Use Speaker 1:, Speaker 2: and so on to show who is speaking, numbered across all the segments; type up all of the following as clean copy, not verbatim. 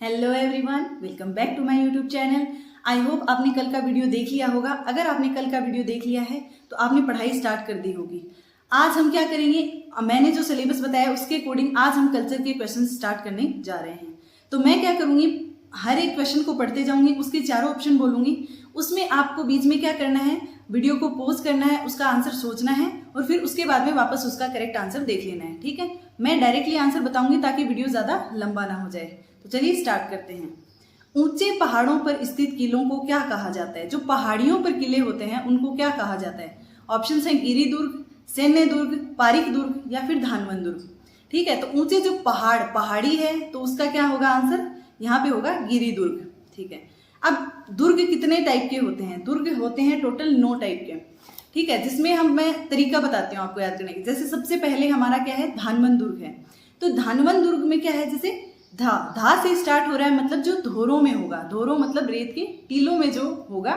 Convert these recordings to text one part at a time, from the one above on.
Speaker 1: Hello everyone, welcome back to my YouTube channel. I hope आपने कल का video देख लिया होगा। अगर आपने कल का वीडियो देख लिया है तो आपने पढ़ाई स्टार्ट कर दी होगी। आज हम क्या करेंगे, मैंने जो सिलेबस बताया उसके अकॉर्डिंग आज हम कल्चर के क्वेश्चन स्टार्ट करने जा रहे हैं। तो मैं क्या करूंगी, हर एक क्वेश्चन को पढ़ते जाऊंगी, उसके चारों ऑप्शन बोलूंगी। उसमें आपको बीच में क्या करना है, वीडियो को पॉज करना है, उसका आंसर सोचना है और फिर उसके बाद में वापस उसका करेक्ट आंसर देख लेना है। ठीक है, मैं डायरेक्टली आंसर बताऊंगी ताकि वीडियो ज्यादा लंबा ना हो जाए। तो चलिए स्टार्ट करते हैं। ऊंचे पहाड़ों पर स्थित किलों को क्या कहा जाता है? जो पहाड़ियों पर किले होते हैं उनको क्या कहा जाता है? ऑप्शन है गिरी दुर्ग, सैन्य दुर्ग, पारिक दुर्ग या फिर धानवन दुर्ग। ठीक है, तो ऊंचे जो पहाड़ी है तो उसका क्या होगा आंसर? यहाँ पे होगा गिरी दुर्ग। ठीक है, अब दुर्ग कितने टाइप के होते हैं? दुर्ग होते हैं टोटल 9 टाइप के। ठीक है, जिसमें मैं तरीका बताती हूँ आपको याद करने की। जैसे सबसे पहले हमारा क्या है, धानवन दुर्ग है। तो धानवन दुर्ग में क्या है, जैसे धा से स्टार्ट हो रहा है, मतलब जो धोरों में होगा, धोरों मतलब रेत के टीलों में जो होगा,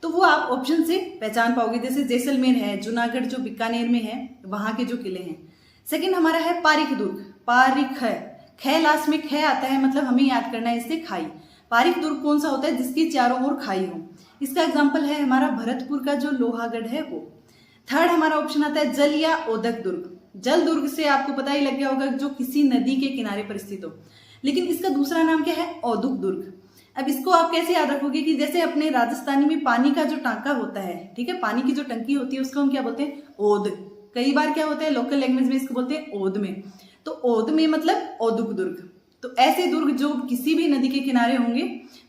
Speaker 1: तो वो आप ऑप्शन से पहचान पाओगे। जैसे जैसलमेर है, जूनागढ़ जो बीकानेर में है, वहां के जो किले हैं। सेकंड हमारा है पारिक दुर्ग। पारिक है, ख लास्ट में ख आता है, मतलब हमें याद करना है इससे खाई। पारिक दुर्ग कौन सा होता है? जिसकी चारों ओर खाई हो। इसका एग्जाम्पल है हमारा भरतपुर का जो लोहागढ़ है वो। थर्ड हमारा ऑप्शन आता है जल या ओदक दुर्ग। जल दुर्ग से आपको पता ही लग गया होगा, जो किसी नदी के किनारे पर स्थित हो। लेकिन इसका दूसरा नाम क्या है? औदुक दुर्ग। अब इसको आप कैसे याद रखोगे कि जैसे अपने राजस्थानी में पानी का जो टांका होता है, ठीक है, पानी की जो टंकी होती है उसको हम क्या बोलते हैं? ओद। कई बार क्या होता है, लोकल लैंग्वेज में इसको बोलते हैं ओद में। तो ओद में मतलब औदुक दुर्ग। तो ऐसे दुर्ग जो किसी भी नदी के किनारे होंगे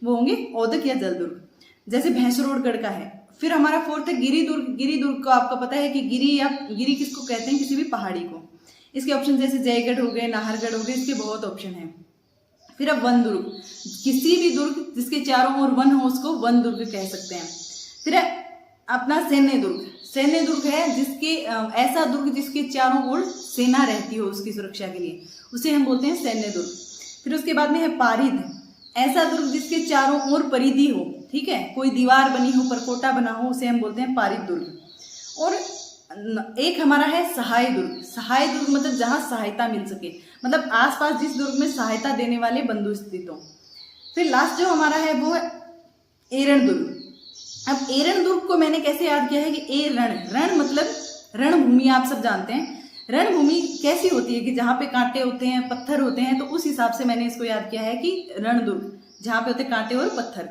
Speaker 1: वो होंगे औदक या जल दुर्ग। जैसे भैंसरोडगढ़ का है। फिर हमारा फोर्थ है गिरी दुर्ग। गिरी दुर्ग को आपको पता है कि गिरी किसको कहते हैं? किसी भी पहाड़ी को। इसके ऑप्शन जैसे जयगढ़ हो गए, नाहरगढ़ हो गए, इसके बहुत ऑप्शन है। फिर अब वन दुर्ग, किसी भी दुर्ग जिसके चारों ओर वन हो उसको वन दुर्ग कह सकते हैं। फिर अपना सैन्य दुर्ग। सैन्य दुर्ग है जिसके ऐसा दुर्ग जिसके चारों ओर सेना रहती हो उसकी सुरक्षा के लिए, उसे हम बोलते हैं सैन्य दुर्ग। फिर उसके बाद में है पारिद। ऐसा दुर्ग जिसके चारों ओर परिधि हो, ठीक है, कोई दीवार बनी हो, परकोटा बना हो, उसे हम बोलते हैं पारिद दुर्ग। और एक हमारा है सहाय दुर्ग। सहाय दुर्ग मतलब जहां सहायता मिल सके, मतलब आसपास जिस दुर्ग में सहायता देने वाले बंधु स्थित हो। फिर लास्ट जो हमारा है वो है एरण दुर्ग। अब एरण दुर्ग को मैंने कैसे याद किया है कि रण मतलब रणभूमि, आप सब जानते हैं रणभूमि कैसी होती है कि जहाँ पे कांटे होते हैं, पत्थर होते हैं, तो उस हिसाब से मैंने इसको याद किया है कि रण दुर्ग, जहाँ पे होते हैं कांटे और पत्थर।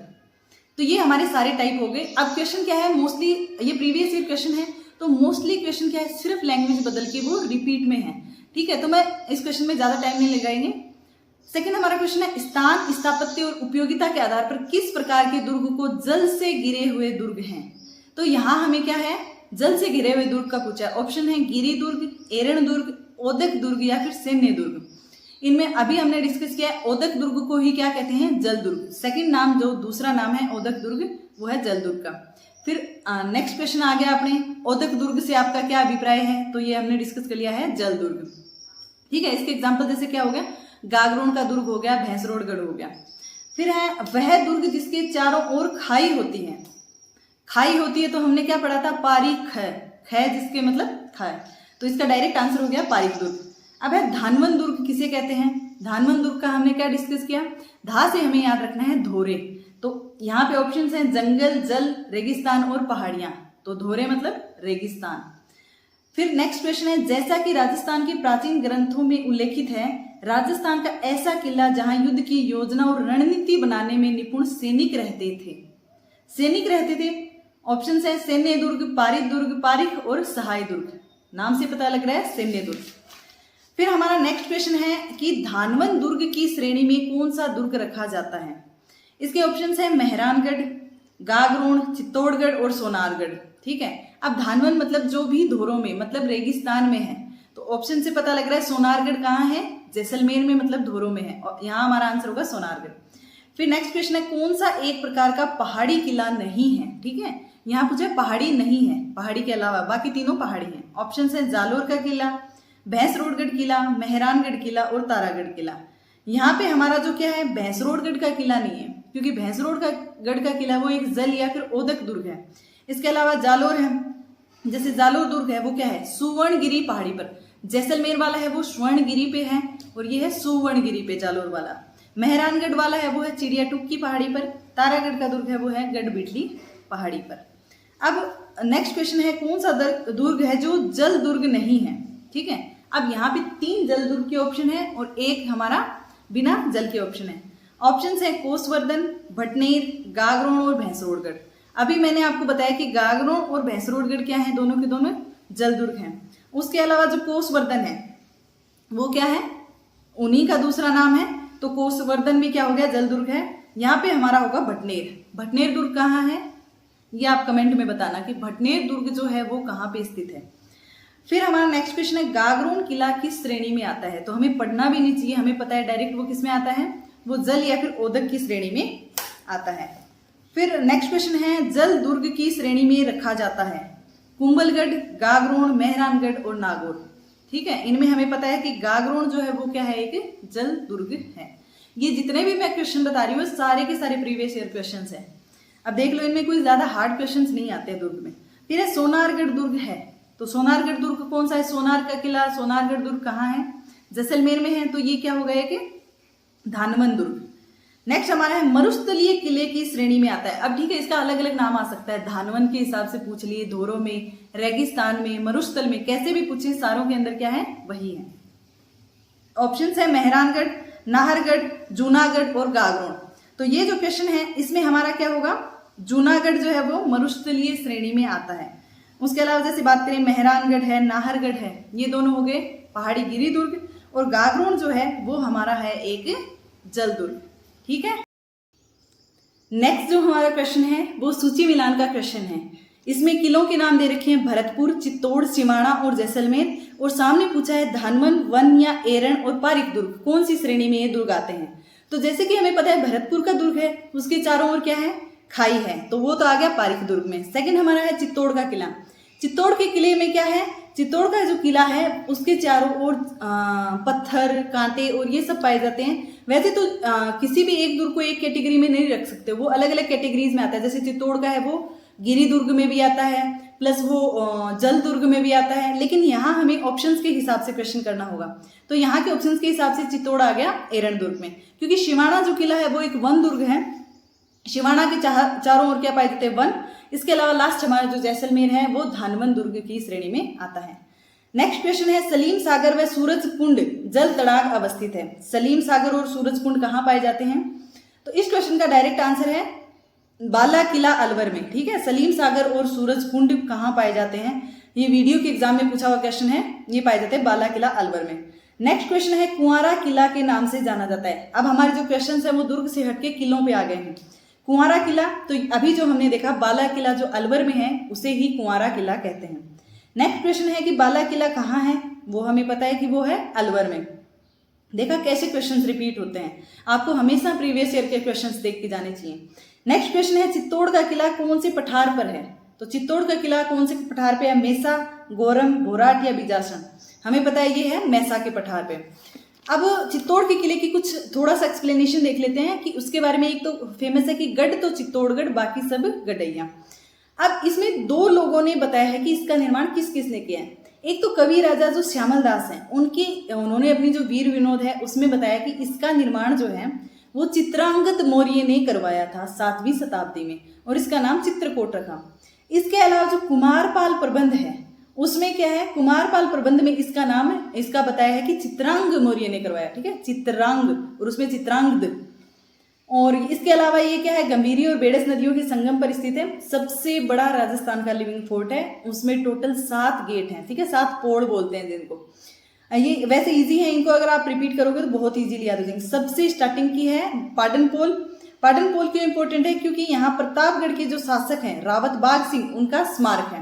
Speaker 1: तो ये हमारे सारे टाइप हो गए। अब क्वेश्चन क्या है, मोस्टली ये प्रीवियस ईयर क्वेश्चन है, तो मोस्टली क्वेश्चन क्या है, सिर्फ लैंग्वेज बदल के वो रिपीट में है। ठीक है, तो मैं इस क्वेश्चन में ज्यादा टाइम नहीं लगाएंगे। सेकंड हमारा क्वेश्चन है स्थान, स्थापत्य और उपयोगिता के आधार पर किस प्रकार के दुर्ग को जल से घिरे हुए दुर्ग हैं? तो यहाँ हमें क्या है, जल से घिरे हुए दुर्ग का पूछा है। ऑप्शन है गिरी दुर्ग, एरण दुर्ग, ओदक दुर्ग या फिर सैन्य दुर्ग। इनमें अभी हमने डिस्कस किया है ओदक दुर्ग को ही क्या कहते हैं? जल दुर्ग। सेकंड नाम जो दूसरा नाम है ओदक दुर्ग वो है जल दुर्ग का। फिर नेक्स्ट क्वेश्चन आ गया अपने ओदक दुर्ग से आपका क्या अभिप्राय है? तो ये हमने डिस्कस कर लिया है जल दुर्ग। ठीक है, इसके एग्जाम्पल जैसे क्या हो गया, गागरोन का दुर्ग हो गया, भैंसरोडगढ़ हो गया। फिर है वह दुर्ग जिसके चारों ओर खाई होती है। खाई होती है तो हमने क्या पढ़ा था? पारिक है, ख जिसके मतलब खाए, तो इसका डायरेक्ट आंसर हो गया पारिक दुर्ग। अब है धानवन दुर्ग किसे कहते हैं? धानवन दुर्ग का हमने क्या डिस्कस किया? धा से हमें याद रखना है धोरे। तो यहाँ पे ऑप्शंस हैं जंगल, जल, रेगिस्तान और पहाड़ियां। तो धोरे मतलब रेगिस्तान। फिर नेक्स्ट क्वेश्चन है जैसा कि राजस्थान के प्राचीन ग्रंथों में उल्लेखित है, राजस्थान का ऐसा किला जहां युद्ध की योजना और रणनीति बनाने में निपुण सैनिक रहते थे। सैनिक रहते थे। ऑप्शन है सैन्य दुर्ग, पारिक और सहाय दुर्ग। नाम से पता लग रहा है सैन्य दुर्ग। फिर हमारा नेक्स्ट क्वेश्चन है कि धानवन दुर्ग की श्रेणी में कौन सा दुर्ग रखा जाता है? इसके ऑप्शंस है मेहरानगढ़, गागरोन, चित्तौड़गढ़ और सोनारगढ़। ठीक है, अब धानवन मतलब जो भी धोरों में, मतलब रेगिस्तान में है, तो ऑप्शन से पता लग रहा है सोनारगढ़ कहाँ है? जैसलमेर में, मतलब धोरों में है, और यहाँ हमारा आंसर होगा सोनारगढ़। फिर नेक्स्ट क्वेश्चन है कौन सा एक प्रकार का पहाड़ी किला नहीं है? ठीक है, यहाँ पूछा पहाड़ी नहीं है, पहाड़ी के अलावा बाकी तीनों पहाड़ी हैं। ऑप्शन है जालोर का किला, भैंसरोडगढ़ किला, मेहरानगढ़ किला और तारागढ़ किला। यहाँ पे हमारा जो क्या है, भैंसरोडगढ़ का किला नहीं है, क्योंकि भैंसरोडगढ़ का किला वो एक जल या फिर ओदक दुर्ग है। इसके अलावा जालोर है, जैसे जालोर दुर्ग है वो क्या है? सुवर्णगिरी पहाड़ी पर। जैसलमेर वाला है वो स्वर्णगिरी पे है और ये है सुवर्णगिरी पे जालोर वाला। मेहरानगढ़ वाला है वो है चिड़िया टूक की पहाड़ी पर, तारागढ़ का दुर्ग है वो है गढ़बिटली पहाड़ी पर। अब नेक्स्ट क्वेश्चन है कौन सा दुर्ग है जो जल दुर्ग नहीं है, ठीक है। अब यहाँ पे 3 जल दुर्ग के ऑप्शन है और एक हमारा बिना जल के ऑप्शन है। ऑप्शन है कोसवर्धन, भटनेर, गागरोन और भैंसरोडगढ़। अभी मैंने आपको बताया कि गागरोन और भैंसरोडगढ़ क्या है, दोनों के दोनों जल दुर्ग हैं। उसके अलावा जो कोसवर्धन है वो क्या है, उन्हीं का दूसरा नाम है, तो कोसवर्धन भी क्या हो गया, जल दुर्ग है। यहाँ पे हमारा होगा भटनेर। भटनेर दुर्ग कहाँ है ये आप कमेंट में बताना कि भटनेर दुर्ग जो है वो कहाँ पे स्थित है। फिर हमारा नेक्स्ट क्वेश्चन है गागरोन किला किस श्रेणी में आता है, तो हमें पढ़ना भी नहीं चाहिए, हमें पता है डायरेक्ट वो किस में आता है, वो जल या फिर ओदक की श्रेणी में आता है। फिर नेक्स्ट क्वेश्चन है जल दुर्ग की श्रेणी में रखा जाता है कुंभलगढ़, गागरोन, मेहरानगढ़ और नागौर, ठीक है। इनमें हमें पता है कि गागरोन जो है वो क्या है, एक जल दुर्ग है। ये जितने भी मैं क्वेश्चन बता रही हूँ सारे के सारे प्रीवियस ईयर क्वेश्चन हैं। अब देख लो इनमें कोई ज्यादा हार्ड क्वेश्चंस नहीं आते हैं दुर्ग में। फिर है सोनारगढ़ दुर्ग है, तो सोनारगढ़ दुर्ग कौन सा है, सोनार का किला, सोनारगढ़ दुर्ग कहाँ है, जैसलमेर में है, तो ये क्या हो गया कि धानमन दुर्ग। नेक्स्ट हमारा है मरुस्थलीय किले की श्रेणी में आता है। अब ठीक है, इसका अलग अलग नाम आ सकता है, धानवन के हिसाब से पूछ लिए, धोरों में, रेगिस्तान में, मरुस्थल में, कैसे भी पूछे, सारों के अंदर क्या है, वही है। ऑप्शन है मेहरानगढ़, नाहरगढ़, जूनागढ़ और गागरोन। तो ये जो क्वेश्चन है इसमें हमारा क्या होगा, जूनागढ़ जो है वो मरुस्थलीय श्रेणी में आता है। उसके अलावा जैसे बात करें मेहरानगढ़ है, नाहरगढ़ है, ये दोनों हो गए पहाड़ी गिरी दुर्ग, और गागरोन जो है वो हमारा है एक जल दुर्ग, ठीक है। नेक्स्ट जो हमारा क्वेश्चन है वो सूची मिलान का क्वेश्चन है। इसमें किलों के नाम दे रखे हैं भरतपुर, चित्तौड़, सिमाना और जैसलमेर, और सामने पूछा है धानमन, वन या एरन और पारिक दुर्ग कौन सी श्रेणी में ये दुर्ग आते हैं। तो जैसे कि हमें पता है भरतपुर का दुर्ग है, उसके चारों ओर क्या है, खाई है, तो वो तो आ गया पारिक दुर्ग में। सेकंड हमारा है चित्तौड़ का किला। चित्तौड़ के किले में क्या है, चित्तौड़ का जो किला है उसके चारों ओर पत्थर, कांटे और ये सब पाए जाते हैं। वैसे तो किसी भी एक दुर्ग को एक कैटेगरी में नहीं रख सकते, वो अलग अलग कैटेगरीज में आता है। जैसे चित्तौड़ का है वो गिरी दुर्ग में भी आता है, प्लस वो जल दुर्ग में भी आता है, लेकिन यहाँ हमें ऑप्शंस के हिसाब से क्वेश्चन करना होगा। तो यहाँ के ऑप्शंस के हिसाब से चित्तौड़ आ गया एरन दुर्ग में, क्योंकि शिवाना जो किला है वो एक वन दुर्ग है। शिवाना के चारों ओर क्या पाए जाते हैं, वन। इसके अलावा लास्ट हमारा जो जैसलमेर है वो धानमन दुर्ग की श्रेणी में आता है। नेक्स्ट क्वेश्चन है सलीम सागर व सूरज कुंड जल तड़ाग अवस्थित है। सलीम सागर और सूरज कुंड कहाँ पाए जाते हैं, तो इस क्वेश्चन का डायरेक्ट आंसर है बाला किला अलवर में, ठीक है। सलीम सागर और सूरज कुंड कहाँ पाए जाते हैं, ये वीडियो के एग्जाम में पूछा हुआ क्वेश्चन है, ये पाए जाते हैं बाला किला अलवर में। नेक्स्ट क्वेश्चन है कुंवारा किला के नाम से जाना जाता है। अब हमारे जो क्वेश्चन है वो दुर्ग से हटके किलों पे आ गए हैं। कुंवारा किला, तो अभी जो हमने देखा बाला किला जो अलवर में है उसे ही कुंवारा किला कहते हैं। नेक्स्ट क्वेश्चन है कि बाला किला कहाँ है, वो हमें पता है कि वो है अलवर में। देखा कैसे क्वेश्चंस रिपीट होते हैं, आपको हमेशा प्रीवियस ईयर के क्वेश्चंस देख के जाने चाहिए। नेक्स्ट क्वेश्चन है चित्तौड़ का किला कौन से पठार पर है, तो चित्तौड़ का किला कौन से पठार पे है, मेसा, गोरम, भोराट या बिजासन। हमें पता है ये है मैसा के पठार पे। अब चित्तौड़ के किले की कुछ थोड़ा सा एक्सप्लेनेशन देख लेते हैं कि उसके बारे में। एक तो फेमस है कि गढ़ तो चित्तौड़गढ़, बाकी सब गढ़ैया। अब इसमें 2 लोगों ने बताया है कि इसका निर्माण किस किसने किया है। एक तो कवि राजा जो श्यामल दास हैं, उन्होंने अपनी जो वीर विनोद है उसमें बताया कि इसका निर्माण जो है वो चित्रांगद मौर्य ने करवाया था 7वीं शताब्दी में, और इसका नाम चित्रकूट रखा। इसके अलावा जो कुमारपाल प्रबंध है उसमें क्या है, कुमारपाल प्रबंध में इसका नाम है, इसका बताया है कि चित्रांग मौर्य ने करवाया, ठीक है, चित्रांग, और उसमें चित्रांगद। और इसके अलावा ये क्या है, गंभीरी और बेड़स नदियों के संगम पर स्थित है। सबसे बड़ा राजस्थान का लिविंग फोर्ट है, उसमें टोटल 7 गेट हैं, ठीक है, 7 पोड़ बोलते हैं जिनको। ये वैसे इजी है, इनको अगर आप रिपीट करोगे तो बहुत इजीली याद हो जाएंगे। सबसे स्टार्टिंग की है पाटनपोल। पाटनपोल क्यों इंपॉर्टेंट है, क्योंकि यहाँ प्रतापगढ़ के जो शासक हैं रावत बाग सिंह, उनका स्मारक है,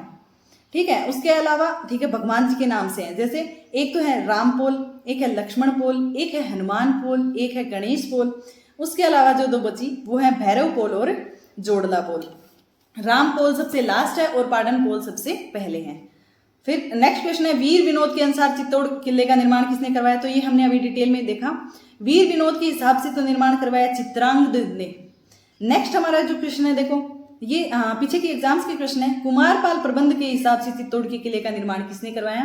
Speaker 1: ठीक है। उसके अलावा ठीक है भगवान जी के नाम से हैं, जैसे एक तो है राम पोल, एक है लक्ष्मण पोल, एक है हनुमान पोल, एक है गणेश पोल। उसके अलावा जो 2 बची वो है भैरव पोल और जोड़ला पोल। राम पोल सबसे लास्ट है और पाटन पोल सबसे पहले है। फिर नेक्स्ट क्वेश्चन है वीर विनोद के अनुसार चित्तौड़ किले का निर्माण किसने करवाया, तो ये हमने अभी डिटेल में देखा। वीर विनोद के हिसाब से तो निर्माण करवाया चित्रांगद ने। नेक्स्ट हमारा जो क्वेश्चन है देखो, ये पीछे के एग्जाम्स के क्वेश्चन है, कुमारपाल प्रबंध के हिसाब से चित्तौड़ के किले का निर्माण किसने करवाया,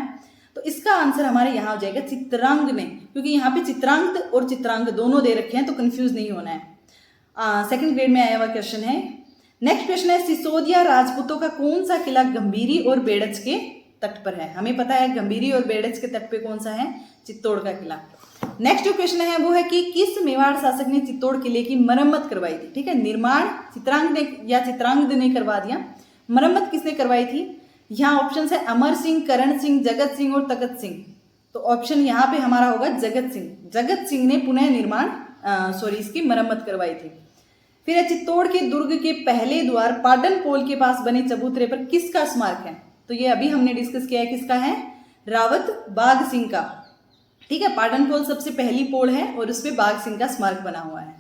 Speaker 1: तो इसका आंसर हमारे यहाँ हो जाएगा चित्रांग में, क्योंकि यहाँ पे चित्रांग और चित्रांग दोनों दे रखे हैं, तो कंफ्यूज नहीं होना है। सेकंड ग्रेड में आया हुआ क्वेश्चन है। नेक्स्ट क्वेश्चन है, सिसोदिया राजपूतों का कौन सा किला गंभीरी और बेड़च के तट पर है? हमें पता है गंभीरी और बेड़च के तट पे कौन सा है? चित्तौड़ का किला। नेक्स्ट जो क्वेश्चन है वो है कि किस मेवाड़ शासक ने चित्तौड़ किले की मरम्मत करवाई थी? ठीक है, निर्माण चित्रांग ने या चित्रांगद ने करवा दिया, मरम्मत किसने करवाई थी? यहाँ ऑप्शन है अमर सिंह, करण सिंह, जगत सिंह और तखत सिंह। तो ऑप्शन यहाँ पे हमारा होगा जगत सिंह। जगत सिंह ने पुनः निर्माण इसकी मरम्मत करवाई थी। फिर चित्तौड़ के दुर्ग के पहले द्वार पाटन पोल के पास बने चबूतरे पर किसका स्मारक है? तो ये अभी हमने डिस्कस किया है, किसका है? रावत बाघ सिंह का। ठीक है, पाटन पोल सबसे पहली पोल है और उस पर बाघ सिंह का स्मारक बना हुआ है।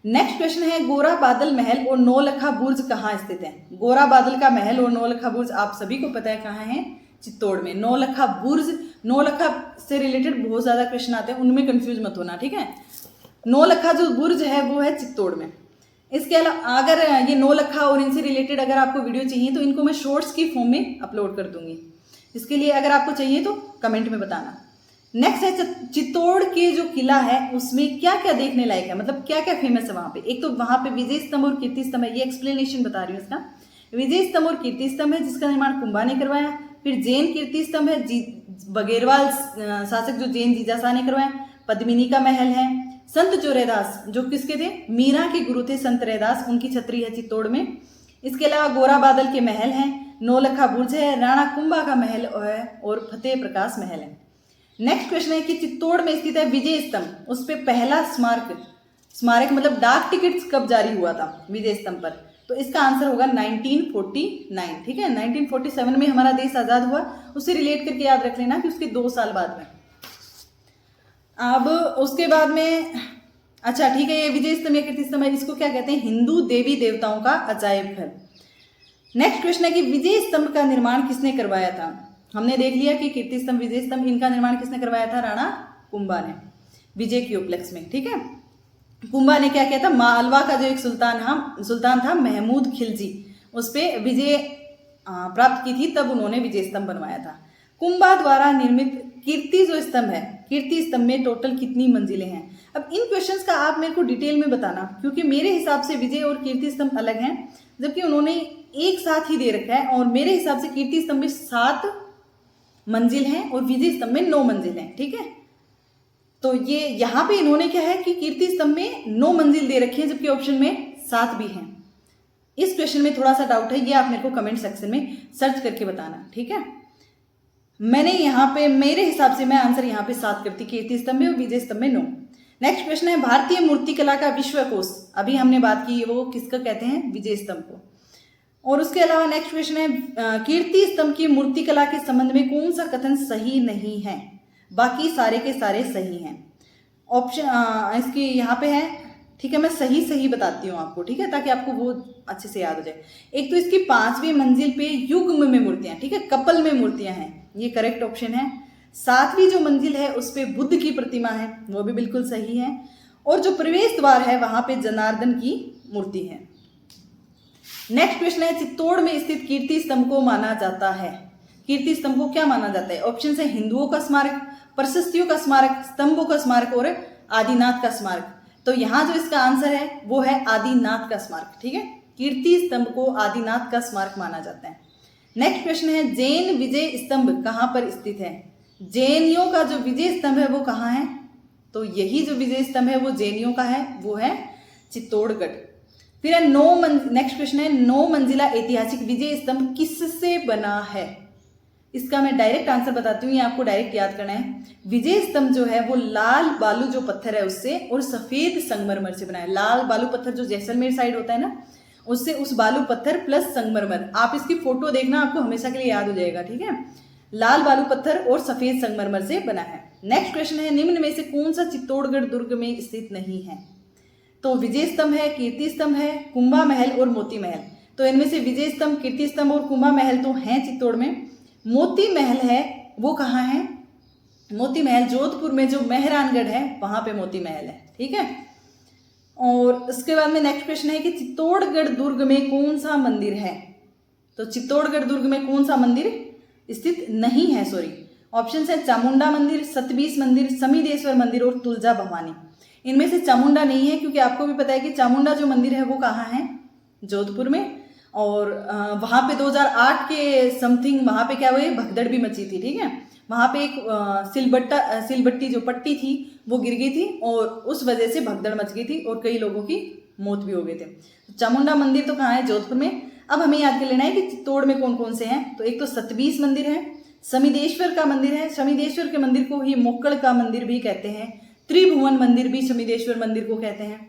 Speaker 1: नेक्स्ट क्वेश्चन है, गोरा बादल महल और नौलखा बुर्ज कहाँ स्थित है? गोरा बादल का महल और नौलखा बुर्ज आप सभी को पता है कहाँ है? चित्तौड़ में। नौलखा बुर्ज, नौलखा से रिलेटेड बहुत ज्यादा क्वेश्चन आते हैं, उनमें कंफ्यूज मत होना। ठीक है, नौलखा जो बुर्ज है वो है चित्तौड़ में। इसके अलावा अगर ये नौलखा और इनसे रिलेटेड अगर आपको वीडियो चाहिए तो इनको मैं शॉर्ट्स की फॉर्म में अपलोड कर दूंगी। इसके लिए अगर आपको चाहिए तो कमेंट में बताना। नेक्स्ट है, चित्तौड़ के जो किला है उसमें क्या क्या देखने लायक है, मतलब क्या क्या फेमस है वहां पे? एक तो वहां पे विजय स्तंभ और कीर्ति स्तंभ है, ये एक्सप्लेनेशन बता रही हूँ इसका। विजय स्तंभ और कीर्ति स्तंभ है जिसका निर्माण कुंभा ने करवाया। फिर जैन कीर्ति स्तंभ है, बघेरवाल शासक जो जैन जीजाशाह ने करवाया। पद्मिनी का महल है। संत जो रैदास जो किसके थे? मीरा के गुरु थे संत रैदास, उनकी छतरी है चित्तौड़ में। इसके अलावा गोरा बादल के महल है, नौलखा बुर्ज है, राणा कुंभा का महल है और फतेह प्रकाश महल है। नेक्स्ट क्वेश्चन है कि चित्तौड़ में स्थित है विजय स्तंभ, उस पे पहला स्मारक मतलब डाक टिकट कब जारी हुआ था विजय स्तंभ पर? तो इसका आंसर होगा 1949। ठीक है, 1947 में हमारा देश आजाद हुआ, उससे रिलेट करके याद रख लेना कि उसके 2 साल बाद में। अब उसके बाद में अच्छा ठीक है, ये विजय स्तंभ या कीर्ति स्तंभ है, इसको क्या कहते हैं? हिंदू देवी देवताओं का अजायब घर। नेक्स्ट क्वेश्चन है कि विजय स्तंभ का निर्माण किसने करवाया था? हमने देख लिया कि कीर्ति स्तंभ, विजय स्तंभ, इनका निर्माण किसने करवाया था? राणा कुंभा ने, विजय के उपलक्ष्य में। ठीक है, कुंभा ने क्या किया था? मालवा का जो एक सुल्तान था महमूद खिलजी, उस पर विजय प्राप्त की थी, तब उन्होंने विजय स्तंभ बनवाया था। कुंभा द्वारा निर्मित कीर्ति जो स्तंभ है, कीर्ति स्तंभ में टोटल कितनी मंजिलें हैं? अब इन क्वेश्चंस का आप मेरे को डिटेल में बताना, क्योंकि मेरे हिसाब से विजय और कीर्ति स्तंभ अलग हैं, जबकि उन्होंने एक साथ ही दे रखा है। और मेरे हिसाब से कीर्ति स्तंभ में 7 मंजिल हैं और विजय स्तंभ में 9 मंजिल हैं। ठीक है, तो ये यहाँ पे इन्होंने क्या है कि कीर्ति स्तंभ में 9 मंजिल दे रखी है, जबकि ऑप्शन में 7 भी हैं। इस क्वेश्चन में थोड़ा सा डाउट है, ये आप मेरे को कमेंट सेक्शन में सर्च करके बताना। ठीक है, मैंने यहाँ पे मेरे हिसाब से मैं आंसर यहाँ पे 7 करती, कीर्ति स्तंभ में और विजय स्तंभ में 9। नेक्स्ट क्वेश्चन है, भारतीय मूर्तिकला का विश्वकोश, अभी हमने बात की, वो किसका कहते हैं? विजय स्तंभ को। और उसके अलावा नेक्स्ट क्वेश्चन है, कीर्ति स्तंभ की मूर्तिकला के संबंध में कौन सा कथन सही नहीं है? बाकी सारे के सारे सही हैं। ऑप्शन इसकी यहाँ पे है। ठीक है, मैं सही बताती हूँ आपको, ठीक है, ताकि आपको वो अच्छे से याद हो जाए। एक तो इसकी 5वीं मंजिल पे युग्म में मूर्तियां, ठीक है, कपल में मूर्तियां हैं, ये करेक्ट ऑप्शन है। 7वीं जो मंजिल है उस पे बुद्ध की प्रतिमा है, वो भी बिल्कुल सही है। और जो प्रवेश द्वार है वहां पे जनार्दन की मूर्ति है। नेक्स्ट क्वेश्चन है, चित्तौड़ में स्थित कीर्ति स्तंभ को माना जाता है, कीर्ति स्तंभ को क्या माना जाता है? ऑप्शन है हिंदुओं का स्मारक, प्रशस्तियों का स्मारक, स्तंभों का स्मारक और आदिनाथ का स्मारक। तो यहाँ जो इसका आंसर है वो है आदिनाथ का स्मारक। ठीक है, कीर्ति स्तंभ को आदिनाथ का स्मारक माना जाता है। नेक्स्ट क्वेश्चन है, जैन विजय स्तंभ कहाँ पर स्थित है? जैनियों का जो विजय स्तंभ है वो कहाँ है? तो यही जो विजय स्तंभ है वो जैनियों का है, वो है चित्तौड़गढ़। फिर है नेक्स्ट क्वेश्चन है, 9 मंजिला ऐतिहासिक विजय स्तंभ किससे बना है? इसका मैं डायरेक्ट आंसर बताती हूँ, ये आपको डायरेक्ट याद करना है। विजय स्तंभ जो है वो लाल बालू जो पत्थर है उससे और सफेद संगमरमर से बना है। लाल बालू पत्थर जो जैसलमेर साइड होता है ना, उससे, उस बालू पत्थर प्लस संगमरमर, आप इसकी फोटो देखना, आपको हमेशा के लिए याद हो जाएगा। ठीक है, लाल बालू पत्थर और सफेद संगमरमर से बना है। नेक्स्ट क्वेश्चन है, निम्न में से कौन सा चित्तौड़गढ़ दुर्ग में स्थित नहीं है? तो विजय स्तंभ है, कीर्ति स्तंभ है, कुंभा महल और मोती महल। तो इनमें से विजय स्तंभ, कीर्ति स्तंभ और कुंभा महल तो हैं चित्तौड़ में। मोती महल है वो कहाँ है? मोती महल जोधपुर में जो मेहरानगढ़ है वहां पे मोती महल है। ठीक है, और उसके बाद में नेक्स्ट क्वेश्चन है कि चित्तौड़गढ़ दुर्ग में कौन सा मंदिर है? तो चित्तौड़गढ़ दुर्ग में कौन सा मंदिर स्थित नहीं है? सॉरी, ऑप्शन है चामुंडा मंदिर, सतबीस मंदिर, समीदेश्वर मंदिर और तुलजा भवानी। इनमें से चामुंडा नहीं है, क्योंकि आपको भी पता है कि चामुंडा जो मंदिर है वो कहाँ है, जोधपुर में। और वहाँ पे 2008 के समथिंग वहाँ पे क्या हुई, भगदड़ भी मची थी, ठीक है। वहाँ पे एक सिलबट्टी जो पट्टी थी वो गिर गई थी और उस वजह से भगदड़ मच गई थी और कई लोगों की मौत भी हो गए थे। चामुंडा मंदिर तो कहाँ है, जोधपुर में। अब हमें याद कर लेना है कि चित्तौड़ में कौन कौन से हैं। तो एक तो सतबीस मंदिर है, समीदेश्वर का मंदिर है, समीदेश्वर के मंदिर को ही मोक्कड़ का मंदिर भी कहते हैं, त्रिभुवन मंदिर भी समीदेश्वर मंदिर को कहते हैं।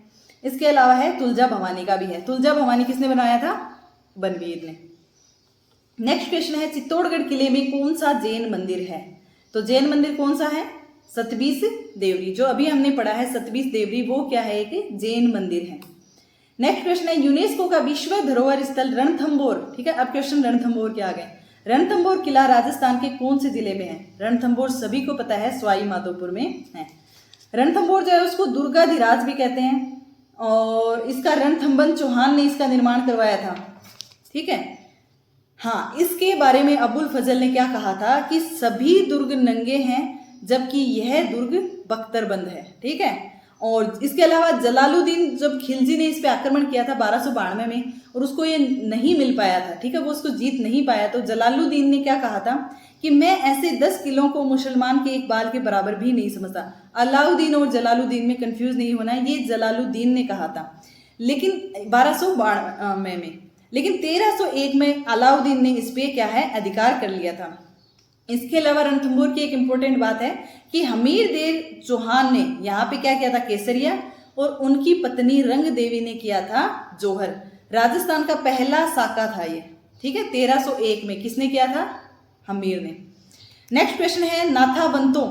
Speaker 1: इसके अलावा है तुलजा भवानी का भी है। तुलजा भवानी किसने बनाया था, बनवीर ने। नेक्स्ट क्वेश्चन है चित्तौड़गढ़ किले में कौन सा जैन मंदिर है। तो जैन मंदिर कौन सा है, सतबीस देवरी, जो अभी हमने पढ़ा है सतबीस देवरी, वो क्या है, एक जैन मंदिर है। नेक्स्ट क्वेश्चन है यूनेस्को का विश्व धरोहर स्थल रणथंभौर, ठीक है। अब क्वेश्चन रणथंभौर के आ गए। रणथंभौर किला राजस्थान के कौन से जिले में है। रणथंभौर सभी को पता है सवाई माधोपुर में है। रणथंभौर जो है उसको दुर्गाधिराज भी कहते हैं और इसका रणथंबन चौहान ने इसका निर्माण करवाया था, ठीक है। हाँ, इसके बारे में अबुल फजल ने क्या कहा था कि सभी दुर्ग नंगे हैं जबकि यह दुर्ग बख्तरबंद है, ठीक है। और इसके अलावा जलालुद्दीन जब खिलजी ने इस पे आक्रमण किया था 1292 में और उसको ये नहीं मिल पाया था, ठीक है, वो उसको जीत नहीं पाया, तो जलालुद्दीन ने क्या कहा था कि मैं ऐसे 10 किलों को मुसलमान के एक बाल के बराबर भी नहीं समझता। अलाउद्दीन और जलालुद्दीन में कंफ्यूज नहीं होना, ये जलालुद्दीन ने कहा था, लेकिन 1292 में। लेकिन 1301 में अलाउद्दीन ने इस पे क्या है, अधिकार कर लिया था। इसके अलावा रणथंभौर की एक इंपॉर्टेंट बात है कि हमीरदेव चौहान ने यहाँ पे क्या किया था, केसरिया, और उनकी पत्नी रंग देवी ने किया था जौहर। राजस्थान का पहला साका था ये, ठीक है, 1301 में। किसने किया था, हमीर ने। नेक्स्ट क्वेश्चन है नाथावंतों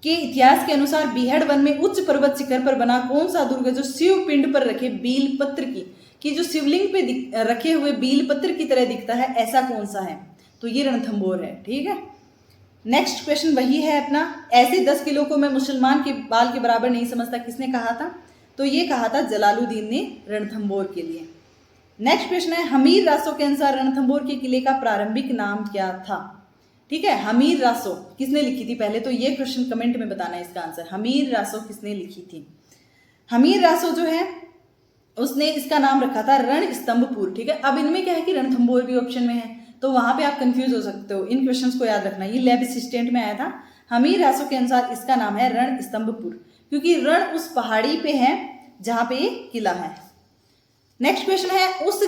Speaker 1: के इतिहास के अनुसार बीहड़ वन में उच्च पर्वत शिखर पर बना कौन सा दुर्ग जो शिव पिंड पर रखे बील पत्र की जो शिवलिंग पे रखे हुए बील पत्र की तरह दिखता है, ऐसा कौन सा है। तो ये रणथंभौर है, ठीक है। नेक्स्ट क्वेश्चन वही है अपना, ऐसे 10 किलो को मैं मुसलमान के बाल के बराबर नहीं समझता, किसने कहा था। तो ये कहा था जलालुद्दीन ने रणथंभौर के लिए। नेक्स्ट क्वेश्चन है हमीर रासो के अनुसार रणथंभौर के किले का प्रारंभिक नाम क्या था, ठीक है। हमीर रासो किसने लिखी थी पहले, तो ये क्वेश्चन कमेंट में बताना है इसका आंसर। हमीर रासो किसने लिखी थी। हमीर रासो जो है उसने इसका नाम रखा था रण स्तंभपुर, ठीक है। अब इनमें क्या है कि रणथंभौर भी ऑप्शन में है, तो वहां पे आप कंफ्यूज हो सकते हो। इन क्वेश्चंस को याद रखना, ये लैब असिस्टेंट में आया था। हमीर रासो के अनुसार इसका नाम है रण स्तंभपुर, क्योंकि रण उस पहाड़ी पे है जहां पे ये किला है। नेक्स्ट क्वेश्चन है उस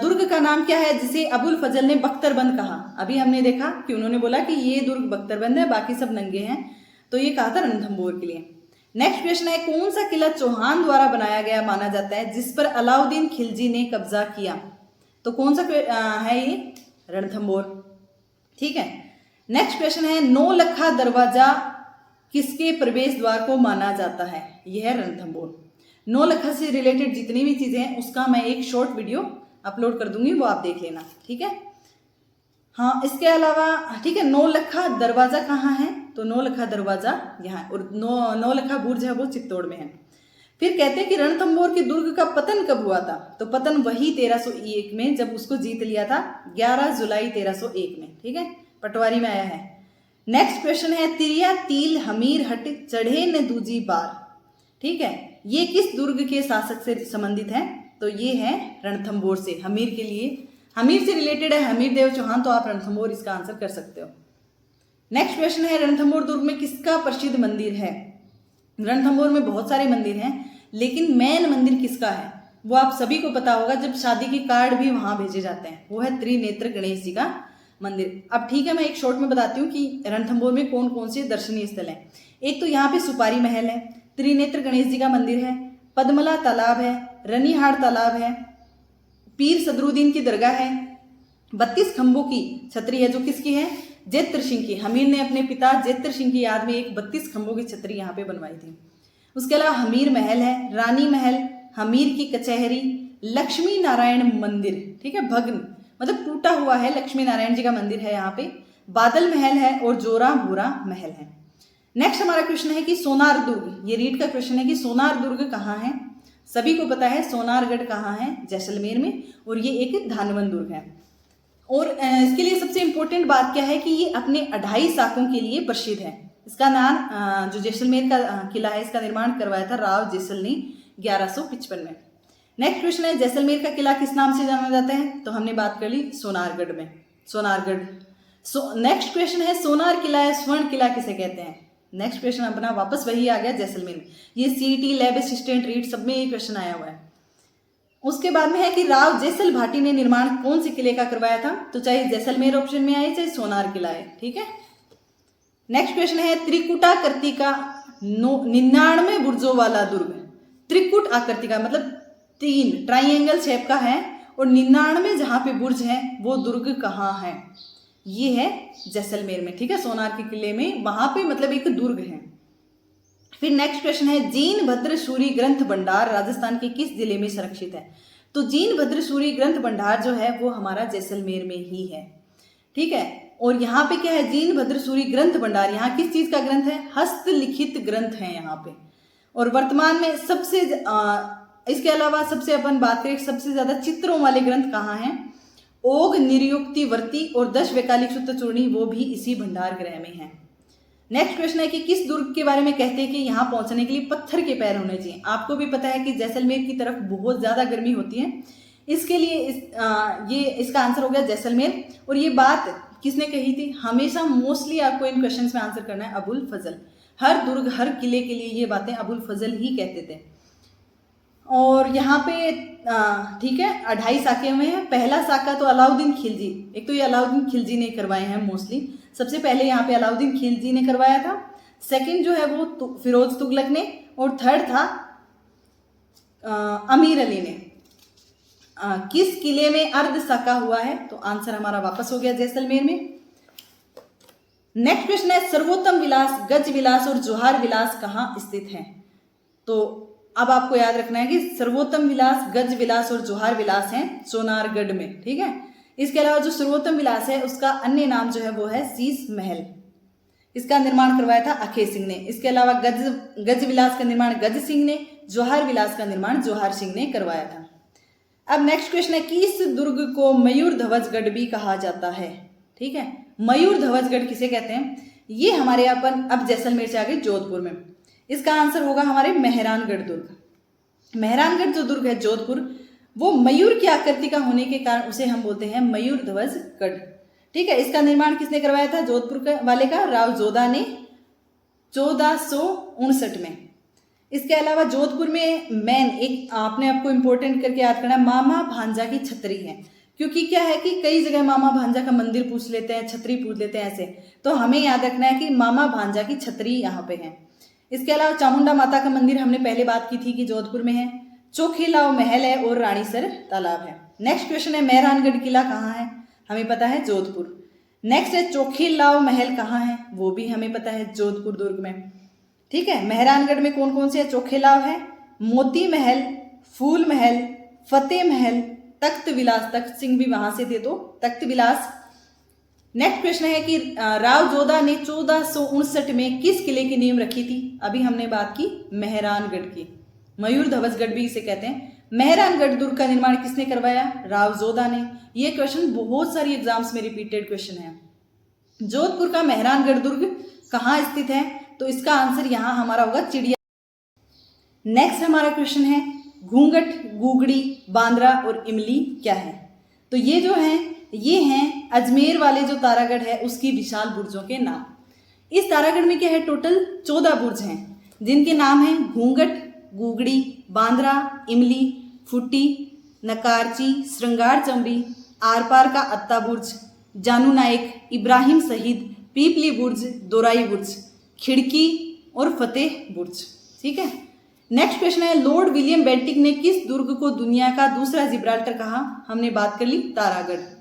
Speaker 1: दुर्ग का नाम क्या है जिसे अबुल फजल ने बख्तरबंद कहा। अभी हमने देखा कि उन्होंने बोला कि ये दुर्ग बख्तरबंद है, बाकी सब नंगे हैं, तो ये कहा था रणथंभौर के लिए। नेक्स्ट क्वेश्चन है कौन सा किला चौहान द्वारा बनाया गया माना जाता है जिस पर अलाउद्दीन खिलजी ने कब्जा किया। तो कौन सा है ये, रणथंभौर, ठीक है। नेक्स्ट क्वेश्चन है नौलखा दरवाजा किसके प्रवेश द्वार को माना जाता है, यह है रणथंभौर। नौलखा से रिलेटेड जितनी भी चीजें हैं उसका मैं एक शॉर्ट वीडियो अपलोड कर दूंगी, वो आप देख लेना, ठीक है। हाँ, इसके अलावा ठीक है, नौलखा दरवाजा कहाँ है, तो नौलखा दरवाजा यहाँ, और नौलखा बुर्ज है वो चित्तौड़ में है। फिर कहते हैं कि रणथंभौर के दुर्ग का पतन कब हुआ था, तो पतन वही 1301 में जब उसको जीत लिया था, 11 जुलाई 1301 में, ठीक है, पटवारी में आया है। नेक्स्ट क्वेश्चन है तिरिया तिल हमीर हट चढ़े न दूजी बार, ठीक है, ये किस दुर्ग के शासक से संबंधित है, तो ये है रणथंभौर से। हमीर के लिए, हमीर से रिलेटेड है हमीर देव चौहान, तो आप रणथंभौर इसका आंसर कर सकते हो। नेक्स्ट क्वेश्चन है रणथंभौर दुर्ग में किसका प्रसिद्ध मंदिर है। रणथंभौर में बहुत सारे मंदिर हैं, लेकिन मेन मंदिर किसका है वो आप सभी को पता होगा, जब शादी के कार्ड भी वहां भेजे जाते हैं, वो है त्रिनेत्र गणेश जी का मंदिर। अब ठीक है, मैं एक शॉर्ट में बताती हूँ कि रणथंभौर में कौन कौन से दर्शनीय स्थल हैं। एक तो यहाँ पे सुपारी महल है, त्रिनेत्र गणेश जी का मंदिर है, पद्मला तालाब है, रनिहार तालाब है, पीर सदरुद्दीन की दरगाह है, 32 खंभों की छतरी है जो किसकी है, जेत्र सिंह की। हमीर ने अपने पिता जेत्र सिंह की याद में एक 32 खंभों की छतरी यहाँ पे बनवाई थी। उसके अलावा हमीर महल है, रानी महल, हमीर की कचहरी, लक्ष्मी नारायण मंदिर, ठीक है, भग्न मतलब टूटा हुआ है, लक्ष्मी नारायण जी का मंदिर है यहाँ पे, बादल महल है और जोरा भूरा महल है। नेक्स्ट हमारा क्वेश्चन है कि सोनार दुर्ग, ये रीड का क्वेश्चन है कि सोनार दुर्ग कहाँ है। सभी को पता है सोनारगढ़ कहाँ है, जैसलमेर में, और ये एक धानवन दुर्ग है। और इसके लिए सबसे इम्पोर्टेंट बात क्या है कि ये अपने 2.5 साकों के लिए प्रसिद्ध है। इसका नाम जो जैसलमेर का किला है, इसका निर्माण करवाया था राव जैसल ने 1155 में। नेक्स्ट क्वेश्चन है, जैसलमेर का किला किस नाम से जाना जाता है? तो हमने बात कर ली सोनारगढ़ में, सोनारगढ़। नेक्स्ट क्वेश्चन है, सोनार किला या स्वर्ण किला किसे कहते हैं? नेक्स्ट क्वेश्चन अपना वापस वही आ गया जैसलमेर में। ये सीईटी, लैब असिस्टेंट, रीट सब में ये क्वेश्चन आया हुआ है। उसके बाद में है कि राव जैसल भाटी ने निर्माण कौन से किले का करवाया था? तो चाहे जैसलमेर ऑप्शन में आए चाहे सोनार किला है, ठीक है। नेक्स्ट क्वेश्चन है, त्रिकुटाकृति का 99 बुर्जों वाला दुर्ग। त्रिकुट आकृति का मतलब 3 ट्राइंगल शेप का है और 99 जहां पे बुर्ज है वो दुर्ग कहाँ है? ये है जैसलमेर में, ठीक है, सोनार के किले में, वहां पे मतलब एक दुर्ग है। फिर नेक्स्ट क्वेश्चन है, जीन भद्र सूरी ग्रंथ भंडार राजस्थान के किस जिले में संरक्षित है? तो जीन भद्र सूरी ग्रंथ भंडार जो है वो हमारा जैसलमेर में ही है, ठीक है। और यहाँ पे क्या है, जीन भद्र सूरी ग्रंथ भंडार, यहाँ किस चीज का ग्रंथ है? हस्तलिखित ग्रंथ है यहाँ पे। और वर्तमान में सबसे इसके अलावा सबसे अपन बात करें सबसे ज्यादा चित्रों वाले ग्रंथ कहाँ हैं? ओग निर्युक्तिवर्ती और 10 वैकालिक सूत्र चूर्णी, वो भी इसी भंडार गृह में है। नेक्स्ट क्वेश्चन है कि किस दुर्ग के बारे में कहते हैं कि यहाँ पहुंचने के लिए पत्थर के पैर होने चाहिए? आपको भी पता है कि जैसलमेर की तरफ बहुत ज्यादा गर्मी होती है, इसके लिए ये इसका आंसर हो गया जैसलमेर। और ये बात किसने कही थी? हमेशा मोस्टली आपको इन क्वेश्चंस में आंसर करना है अबुल फजल। हर दुर्ग हर किले के लिए ये बातें अबुल फजल ही कहते थे। और यहाँ पे ठीक है 2.5 साके में है। पहला साका तो अलाउद्दीन खिलजी, एक तो ये अलाउद्दीन खिलजी ने करवाए हैं मोस्टली, सबसे पहले यहाँ पे अलाउद्दीन खिलजी ने करवाया था। सेकंड जो है वो फिरोज तुगलक ने, और थर्ड था अमीर अली ने। किस किले में अर्ध साका हुआ है? तो आंसर हमारा वापस हो गया जैसलमेर में। नेक्स्ट क्वेश्चन है, सर्वोत्तम विलास, गज विलास और जोहार विलास कहाँ स्थित है? तो अब आपको याद रखना है कि सर्वोत्तम विलास, गज विलास और जोहार विलास हैं सोनारगढ़ में, ठीक है। इसके अलावा जो सर्वोत्तम विलास है उसका अन्य नाम जो है वो है शीश महल। इसका निर्माण करवाया था अखेर सिंह ने। इसके अलावा गज विलास का निर्माण गज सिंह ने, जोहार विलास का निर्माण जोहार सिंह ने करवाया था। अब नेक्स्ट क्वेश्चन है कि इस दुर्ग को मयूर ध्वजगढ़ भी कहा जाता है, ठीक है। मयूर ध्वजगढ़ किसे कहते हैं? ये हमारे यहाँ पर अब जैसलमेर से आगे जोधपुर में। इसका आंसर होगा हमारे मेहरानगढ़ दुर्ग। मेहरानगढ़ जो दुर्ग है जोधपुर, वो मयूर की आकृति का होने के कारण उसे हम बोलते हैं मयूर ध्वजगढ़, ठीक है। इसका निर्माण किसने करवाया था? जोधपुर वाले का राव जोधा ने 1459 में। इसके अलावा जोधपुर में मेन एक आपने आपको इंपॉर्टेंट करके याद करना, मामा भांजा की छतरी है। क्योंकि क्या है कि कई जगह मामा भांजा का मंदिर पूछ लेते हैं, छतरी पूछ लेते हैं ऐसे, तो हमें याद रखना है कि मामा भांजा की छतरी यहाँ पे है। इसके अलावा चामुंडा माता का मंदिर हमने पहले बात की थी कि जोधपुर में है। चोखीलाव महल है और रानीसर तालाब है। नेक्स्ट क्वेश्चन है, मेहरानगढ़ किला कहाँ है? हमें पता है जोधपुर। नेक्स्ट है, चोखीलाव महल कहाँ है? वो भी हमें पता है जोधपुर दुर्ग में, ठीक है। मेहरानगढ़ में कौन कौन से है? चोखीलाव है, मोती महल, फूल महल, फतेह महल, तख्त विलास, तख्त सिंह भी वहां से थे तो तख्त विलास। नेक्स्ट क्वेश्चन है कि राव जोधा ने 1459 में किस किले की नींव रखी थी? अभी हमने बात की मेहरानगढ़ की, मयूर ध्वजगढ़ भी इसे कहते हैं। मेहरानगढ़ दुर्ग का निर्माण किसने करवाया? राव जोधा ने। ये क्वेश्चन बहुत सारी एग्जाम्स में रिपीटेड क्वेश्चन है। जोधपुर का मेहरानगढ़ दुर्ग कहाँ स्थित है? तो इसका आंसर यहाँ हमारा होगा चिड़िया। नेक्स्ट हमारा क्वेश्चन है, घूंघट, गुगड़ी, बांद्रा और इमली क्या है? तो ये जो है ये हैं अजमेर वाले जो तारागढ़ है उसकी विशाल बुर्जों के नाम। इस तारागढ़ में क्या है? टोटल 14 बुर्ज हैं जिनके नाम हैं घूंघट, गुगड़ी, बांद्रा, इमली, फुट्टी, नकारची, श्रृंगार चमड़ी, आर पार का अत्ता बुर्ज, जानू नायक, इब्राहिम शहीद, पीपली बुर्ज, दोराई बुर्ज, खिड़की और फतेह बुर्ज, ठीक है। नेक्स्ट क्वेश्चन है, लॉर्ड विलियम बेंटिक ने किस दुर्ग को दुनिया का दूसरा जिब्राल्टर कहा? हमने बात कर ली तारागढ़।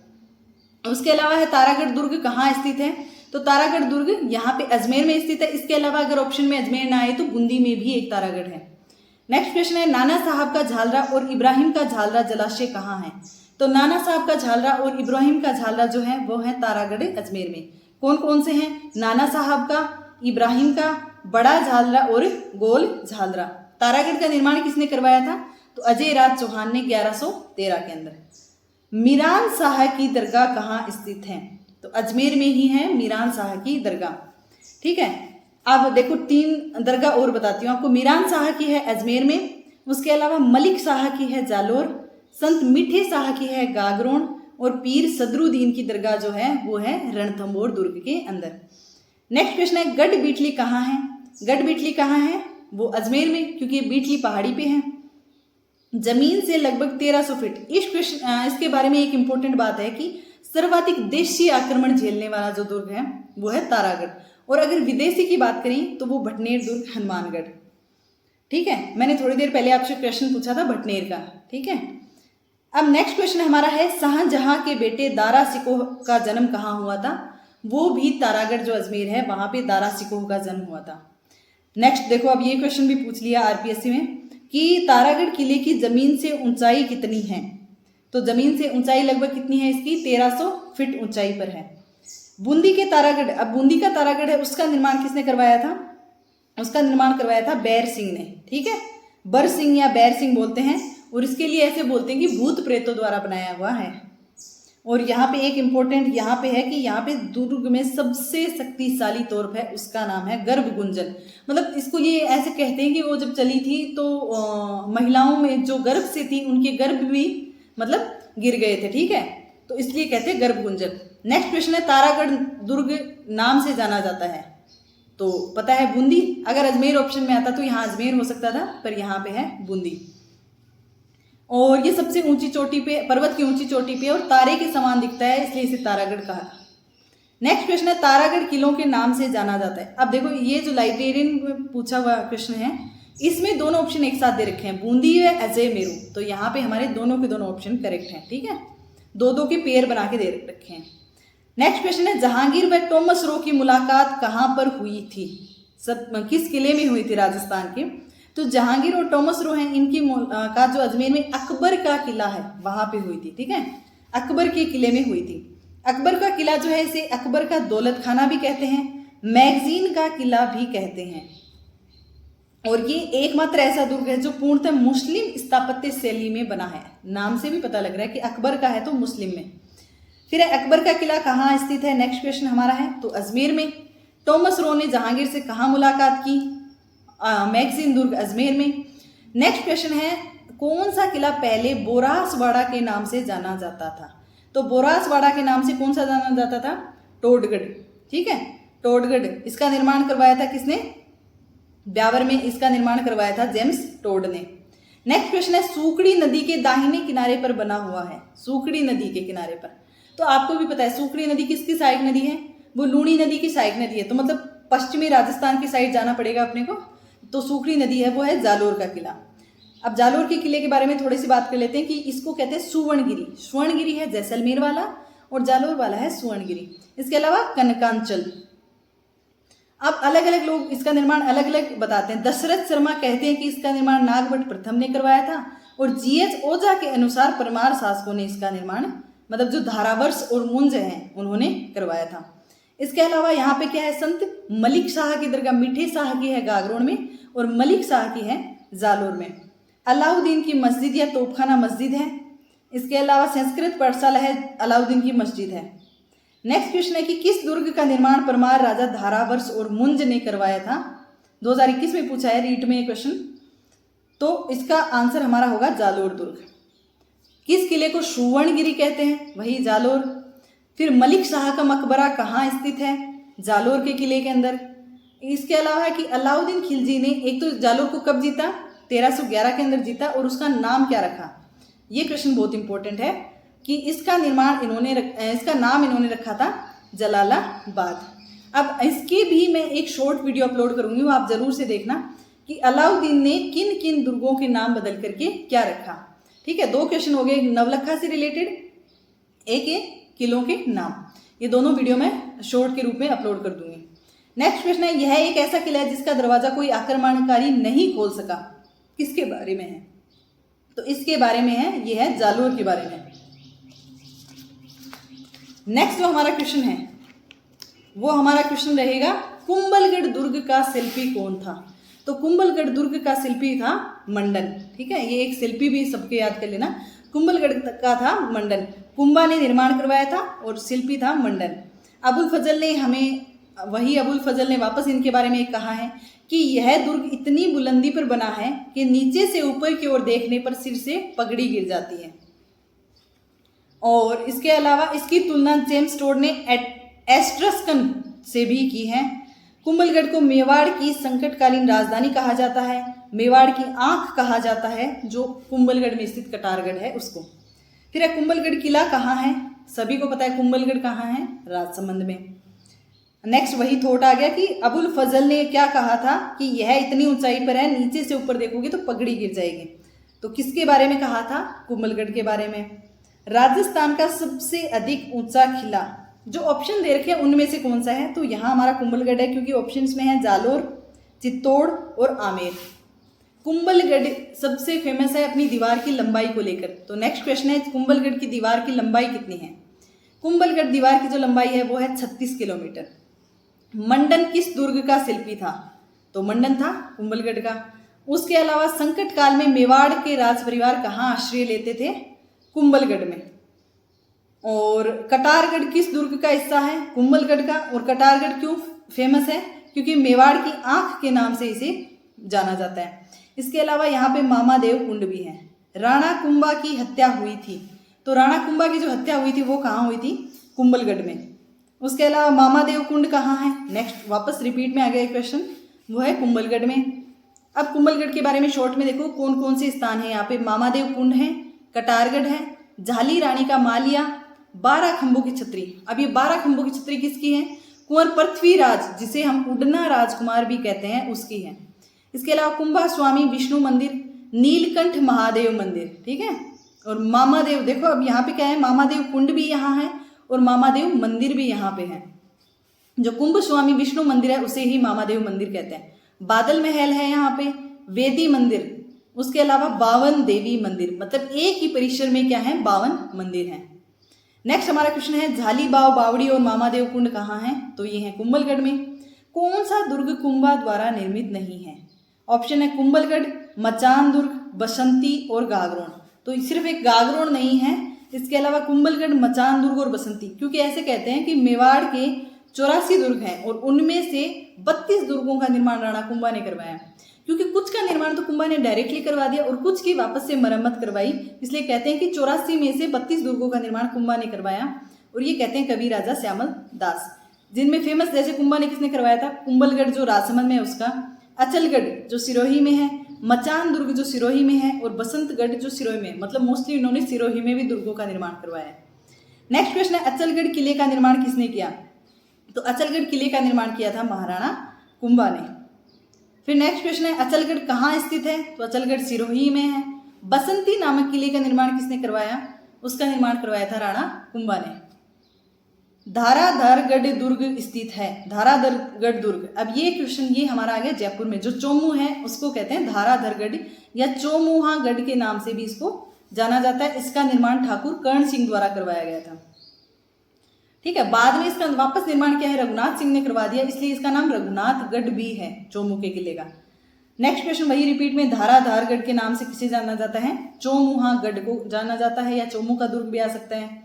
Speaker 1: उसके अलावा है तारागढ़ दुर्ग कहाँ स्थित है? तो तारागढ़ दुर्ग यहाँ पे अजमेर में स्थित है। इसके अलावा अगर ऑप्शन में अजमेर ना आए तो बूंदी में भी एक तारागढ़ है। नेक्स्ट क्वेश्चन है, नाना साहब का झालरा और इब्राहिम का झालरा जलाशय कहाँ है? तो नाना साहब का झालरा और इब्राहिम का झालरा जो है वो है तारागढ़ अजमेर में। कौन कौन से हैं? नाना साहब का, इब्राहिम का, बड़ा झालरा और गोल झालरा। तारागढ़ का निर्माण किसने करवाया था? तो अजय राज चौहान ने 1113 के अंदर। मीरान शाह की दरगाह कहाँ स्थित है? तो अजमेर में ही है मीरान शाह की दरगाह। ठीक है, अब देखो 3 दरगाह और बताती हूँ आपको। मीरान शाह की है अजमेर में, उसके अलावा मलिक शाह की है जालोर, संत मीठे शाह की है गागरोन, और पीर सदरुद्दीन की दरगाह जो है वो है रणथंभौर दुर्ग के अंदर। नेक्स्ट क्वेश्चन है गढ़ बीटली कहाँ है? गढ़ बीटली कहाँ है? वो अजमेर में, क्योंकि बीटली पहाड़ी पे है, जमीन से लगभग 1300 फीट। इसके बारे में एक इंपॉर्टेंट बात है कि सर्वाधिक देशी आक्रमण झेलने वाला जो दुर्ग है वो है तारागढ़, और अगर विदेशी की बात करें तो वो भटनेर दुर्ग हनुमानगढ़। ठीक है, मैंने थोड़ी देर पहले आपसे क्वेश्चन पूछा था भटनेर का। ठीक है, अब नेक्स्ट क्वेश्चन हमारा है शाहजहां के बेटे दारा सिकोह का जन्म कहाँ हुआ था? वो भी तारागढ़ जो अजमेर है वहां पे दारा सिकोह का जन्म हुआ था। नेक्स्ट देखो, अब ये क्वेश्चन भी पूछ लिया आरपीएससी में कि तारागढ़ किले की जमीन से ऊंचाई कितनी है? तो जमीन से ऊंचाई लगभग कितनी है इसकी? 1300 फीट ऊंचाई पर है। बूंदी के तारागढ़, अब बूंदी का तारागढ़ है उसका निर्माण किसने करवाया था? उसका निर्माण करवाया था बैर सिंह ने। ठीक है, बर सिंह या बैर सिंह बोलते हैं, और इसके लिए ऐसे बोलते हैं कि भूत प्रेतों द्वारा बनाया हुआ है। और यहाँ पे एक इम्पोर्टेंट यहाँ पे है कि यहाँ पे दुर्ग में सबसे शक्तिशाली तोप है, उसका नाम है गर्भ गुंजन। मतलब इसको ये ऐसे कहते हैं कि वो जब चली थी तो महिलाओं में जो गर्भ से थी उनके गर्भ भी मतलब गिर गए थे। ठीक है, तो इसलिए कहते हैं गर्भ गुंजन। नेक्स्ट क्वेश्चन है तारागढ़ दुर्ग नाम से जाना जाता है, तो पता है बूंदी। अगर अजमेर ऑप्शन में आता तो यहाँ अजमेर हो सकता था, पर यहाँ पे है बूंदी। और ये सबसे ऊंची चोटी पे, पर्वत की ऊंची चोटी पे, और तारे के समान दिखता है, इसलिए इसे तारागढ़ कहा। नेक्स्ट क्वेश्चन है तारागढ़ किलों के नाम से जाना जाता है। अब देखो ये जो लाइब्रेरियन में पूछा हुआ क्वेश्चन है इसमें दोनों ऑप्शन एक साथ दे रखे हैं, बूंदी है अजय मेरू, तो यहाँ पे हमारे दोनों के दोनों ऑप्शन करेक्ट हैं। ठीक है, 2-2 के पेयर बना के दे रखे हैं। नेक्स्ट क्वेश्चन है जहांगीर व टॉमस रो की मुलाकात कहाँ पर हुई थी? सब किस किले में हुई थी राजस्थान के? तो जहांगीर और टॉमस रो हैं, इनकी मुलाकात जो अजमेर में अकबर का किला है वहां पे हुई थी। ठीक है, अकबर के किले में हुई थी। अकबर का किला जो है इसे अकबर का दौलत खाना भी कहते हैं, मैगजीन का किला भी कहते हैं, और ये एकमात्र ऐसा दुर्ग है जो पूर्णतः मुस्लिम स्थापत्य शैली में बना है। नाम से भी पता लग रहा है कि अकबर का है तो मुस्लिम में। फिर अकबर का किला कहाँ स्थित है? नेक्स्ट क्वेश्चन हमारा है तो अजमेर में। टॉमस रो ने जहांगीर से कहाँ मुलाकात की? मैगजीन दुर्ग अजमेर में। नेक्स्ट क्वेश्चन है कौन सा किला पहले बोरासवाड़ा के नाम से जाना जाता था? तो बोरासवाड़ा के नाम से कौन सा जाना जाता था? टोडगढ़। ठीक है, टोडगढ़। इसका निर्माण करवाया था किसने? ब्यावर में इसका निर्माण करवाया था जेम्स टोड ने। नेक्स्ट क्वेश्चन है सूकड़ी नदी के दाहिने किनारे पर बना हुआ है। सूकड़ी नदी के किनारे पर, तो आपको भी पता है सूकड़ी नदी किसकी सहायक नदी है? वो लूणी नदी की सहायक नदी है, तो मतलब पश्चिमी राजस्थान की साइड जाना पड़ेगा अपने को। तो सूकड़ी नदी है वो है जालोर का किला। अब जालोर के किले के बारे में थोड़ी सी बात कर लेते हैं कि इसको कहते हैं सुवर्णगिरी। सुवर्णगिरी है जैसलमेर वाला और जालोर वाला है सुवर्णगिरी। इसके अलावा कनकांचल। अब अलग अलग लोग इसका निर्माण अलग अलग बताते हैं। दशरथ शर्मा कहते हैं कि इसका निर्माण नागभट्ट प्रथम ने करवाया था, और जीएच ओझा के अनुसार परमार शासकों ने इसका निर्माण मतलब जो धारावर्ष और मुंज हैं उन्होंने करवाया था। इसके अलावा यहाँ पे क्या है? संत मलिक शाह की दरगाह मीठे शाह की है गागरोन में, और मलिक शाह की है जालोर में। अलाउद्दीन की मस्जिद या तोपखाना मस्जिद है। इसके अलावा संस्कृत पाठशाला है, अलाउद्दीन की मस्जिद है। नेक्स्ट क्वेश्चन है कि किस दुर्ग का निर्माण परमार राजा धारावर्ष और मुंज ने करवाया था? 2021 में पूछा है रीट में ये क्वेश्चन, तो इसका आंसर हमारा होगा जालोर दुर्ग। किस किले को सुवर्णगिरी कहते हैं? वही जालोर। फिर मलिक शाह का मकबरा कहाँ स्थित है? जालोर के किले के अंदर। इसके अलावा है कि अलाउद्दीन खिलजी ने एक तो जालोर को कब जीता? 1311 के अंदर जीता, और उसका नाम क्या रखा? ये क्वेश्चन बहुत इंपॉर्टेंट है कि इसका नाम इन्होंने रखा था जलालाबाद। अब इसकी भी मैं एक शॉर्ट वीडियो अपलोड करूंगी, वो आप जरूर से देखना कि अलाउद्दीन ने किन किन दुर्गों के नाम बदल करके क्या रखा। ठीक है, 2 क्वेश्चन हो गए, नवलखा से रिलेटेड, एक ये किलों के नाम। ये दोनों वीडियो मैं शॉर्ट के रूप में अपलोड कर दूंगी। नेक्स्ट क्वेश्चन है यह एक ऐसा किला है जिसका दरवाजा कोई आक्रमणकारी नहीं खोल सका। किसके बारे में है? तो इसके बारे में है, ये है जालोर के बारे में। नेक्स्ट जो हमारा क्वेश्चन है वो हमारा क्वेश्चन रहेगा कुंभलगढ़ दुर्ग का शिल्पी कौन था? तो कुंभलगढ़ दुर्ग का शिल्पी था मंडन। ठीक है, ये एक शिल्पी भी सबके याद कर लेना, कुंभलगढ़ का था मंडन। कुंभा ने निर्माण करवाया था और शिल्पी था मंडन। अबुल फजल ने वापस इनके बारे में कहा है कि यह दुर्ग इतनी बुलंदी पर बना है कि नीचे से ऊपर की ओर देखने पर सिर से पगड़ी गिर जाती है। और इसके अलावा इसकी तुलना जेम्स टोड ने एस्ट्रस्कन से भी की है। कुंभलगढ़ को मेवाड़ की संकटकालीन राजधानी कहा जाता है, मेवाड़ की आंख कहा जाता है, जो कुंभलगढ़ में स्थित कटारगढ़ है उसको। फिर कुंभलगढ़ किला कहाँ है, सभी को पता है कुंभलगढ़ कहाँ है, राजसमंद में। नेक्स्ट वही थॉट आ गया कि अबुल फजल ने क्या कहा था कि यह इतनी ऊंचाई पर है, नीचे से ऊपर देखोगे तो पगड़ी गिर जाएगी। तो किसके बारे में कहा था, कुंभलगढ़ के बारे में। राजस्थान का सबसे अधिक ऊंचा किला, जो ऑप्शन दे रखे हैं उनमें से कौन सा है, तो यहाँ हमारा कुंभलगढ़ है, क्योंकि ऑप्शंस में है जालोर, चित्तौड़ और आमेर। कुंभलगढ़ सबसे फेमस है अपनी दीवार की लंबाई को लेकर। तो नेक्स्ट क्वेश्चन है, कुंभलगढ़ की दीवार की लंबाई कितनी है। कुंभलगढ़ दीवार की जो लंबाई है वो है 36 किलोमीटर। मंडन किस दुर्ग का शिल्पी था, तो मंडन था कुंभलगढ़ का। उसके अलावा संकट काल में मेवाड़ के राज परिवार कहाँ आश्रय लेते थे, कुंभलगढ़ में। और कटारगढ़ किस दुर्ग का हिस्सा है, कुंभलगढ़ का। और कटारगढ़ क्यों फेमस है, क्योंकि मेवाड़ की आंख के नाम से इसे जाना जाता है। इसके अलावा यहाँ पे मामादेव कुंड भी है। राणा कुंभा की हत्या हुई थी, तो राणा कुंभा की जो हत्या हुई थी वो कहाँ हुई थी, कुंभलगढ़ में। उसके अलावा मामादेव कुंड कहाँ है, नेक्स्ट वापस रिपीट में आ गया क्वेश्चन, वो है कुंभलगढ़ में। अब कुंभलगढ़ के बारे में शॉर्ट में देखो कौन कौन से स्थान है यहाँ पे। मामादेव कुंड है, कटारगढ़ है, झाली रानी का मालिया, 12 खंभों की छतरी। अब ये 12 खंभों की छतरी किसकी है, कुंवर पृथ्वीराज, जिसे हम उड़ना राजकुमार भी कहते हैं, उसकी है। इसके अलावा कुंभा स्वामी विष्णु मंदिर, नीलकंठ महादेव मंदिर, ठीक है। और मामादेव, देखो अब यहाँ पे क्या है, मामादेव कुंड भी यहाँ है और मामादेव मंदिर भी यहाँ पे है। जो कुंभ स्वामी विष्णु मंदिर है उसे ही मामादेव मंदिर कहते हैं। बादल महल है यहाँ पे, वेदी मंदिर, उसके अलावा 52 देवी मंदिर, मतलब एक ही परिसर में क्या है, 52 मंदिर हैं। नेक्स्ट हमारा क्वेश्चन है, झाली बाव बावड़ी और मामादेव कुंड कहाँ हैं, तो ये है कुंभलगढ़ में। कौन सा दुर्ग कुंभा द्वारा निर्मित नहीं है, ऑप्शन है कुंभलगढ़, मचान दुर्ग, बसंती और गागरोन। तो सिर्फ एक गागरोन नहीं है, इसके अलावा कुंभलगढ़, मचान दुर्ग और बसंती, क्योंकि ऐसे कहते हैं कि मेवाड़ के 84 दुर्ग हैं और उनमें से 32 दुर्गों का निर्माण राणा कुंभा ने करवाया। क्योंकि कुछ का निर्माण तो कुंभा ने डायरेक्टली करवा दिया और कुछ की वापस से मरम्मत करवाई, इसलिए कहते हैं कि 84 में से 32 दुर्गों का निर्माण कुंभा ने करवाया। और ये कहते हैं कवि राजा श्यामल दास, जिनमें फेमस जैसे कुंभा ने किसने करवाया था, कुंभलगढ़ जो राजसमंद में है उसका, अचलगढ़ जो सिरोही में है, मचान दुर्ग जो सिरोही में है और बसंतगढ़ जो सिरोही में है। मतलब मोस्टली उन्होंने सिरोही में भी दुर्गों का निर्माण करवाया है। नेक्स्ट क्वेश्चन है, अचलगढ़ किले का निर्माण किसने किया, तो अचलगढ़ किले का निर्माण किया था महाराणा कुंभा ने। फिर नेक्स्ट क्वेश्चन है, अचलगढ़ कहाँ स्थित है, तो अचलगढ़ सिरोही में है। बसंती नामक किले का निर्माण किसने करवाया, उसका निर्माण करवाया था राणा कुंभा ने। धाराधरगढ़ दुर्ग स्थित है, धाराधरगढ़ दुर्ग। अब ये क्वेश्चन ये हमारा आ गया जयपुर में, जो चोमू है उसको कहते हैं धाराधरगढ़ या चोमुहागढ़ के नाम से भी इसको जाना जाता है। इसका निर्माण ठाकुर कर्ण सिंह द्वारा करवाया गया था, ठीक है। बाद में इसका वापस निर्माण क्या है, रघुनाथ सिंह ने करवा दिया, इसलिए इसका नाम रघुनाथगढ़ भी है चोमू के किले का। नेक्स्ट क्वेश्चन वही रिपीट में, धाराधरगढ़ के नाम से किसे जाना जाता है, चोमुहागढ़ को जाना जाता है, या चोमू का दुर्ग भी आ सकता है।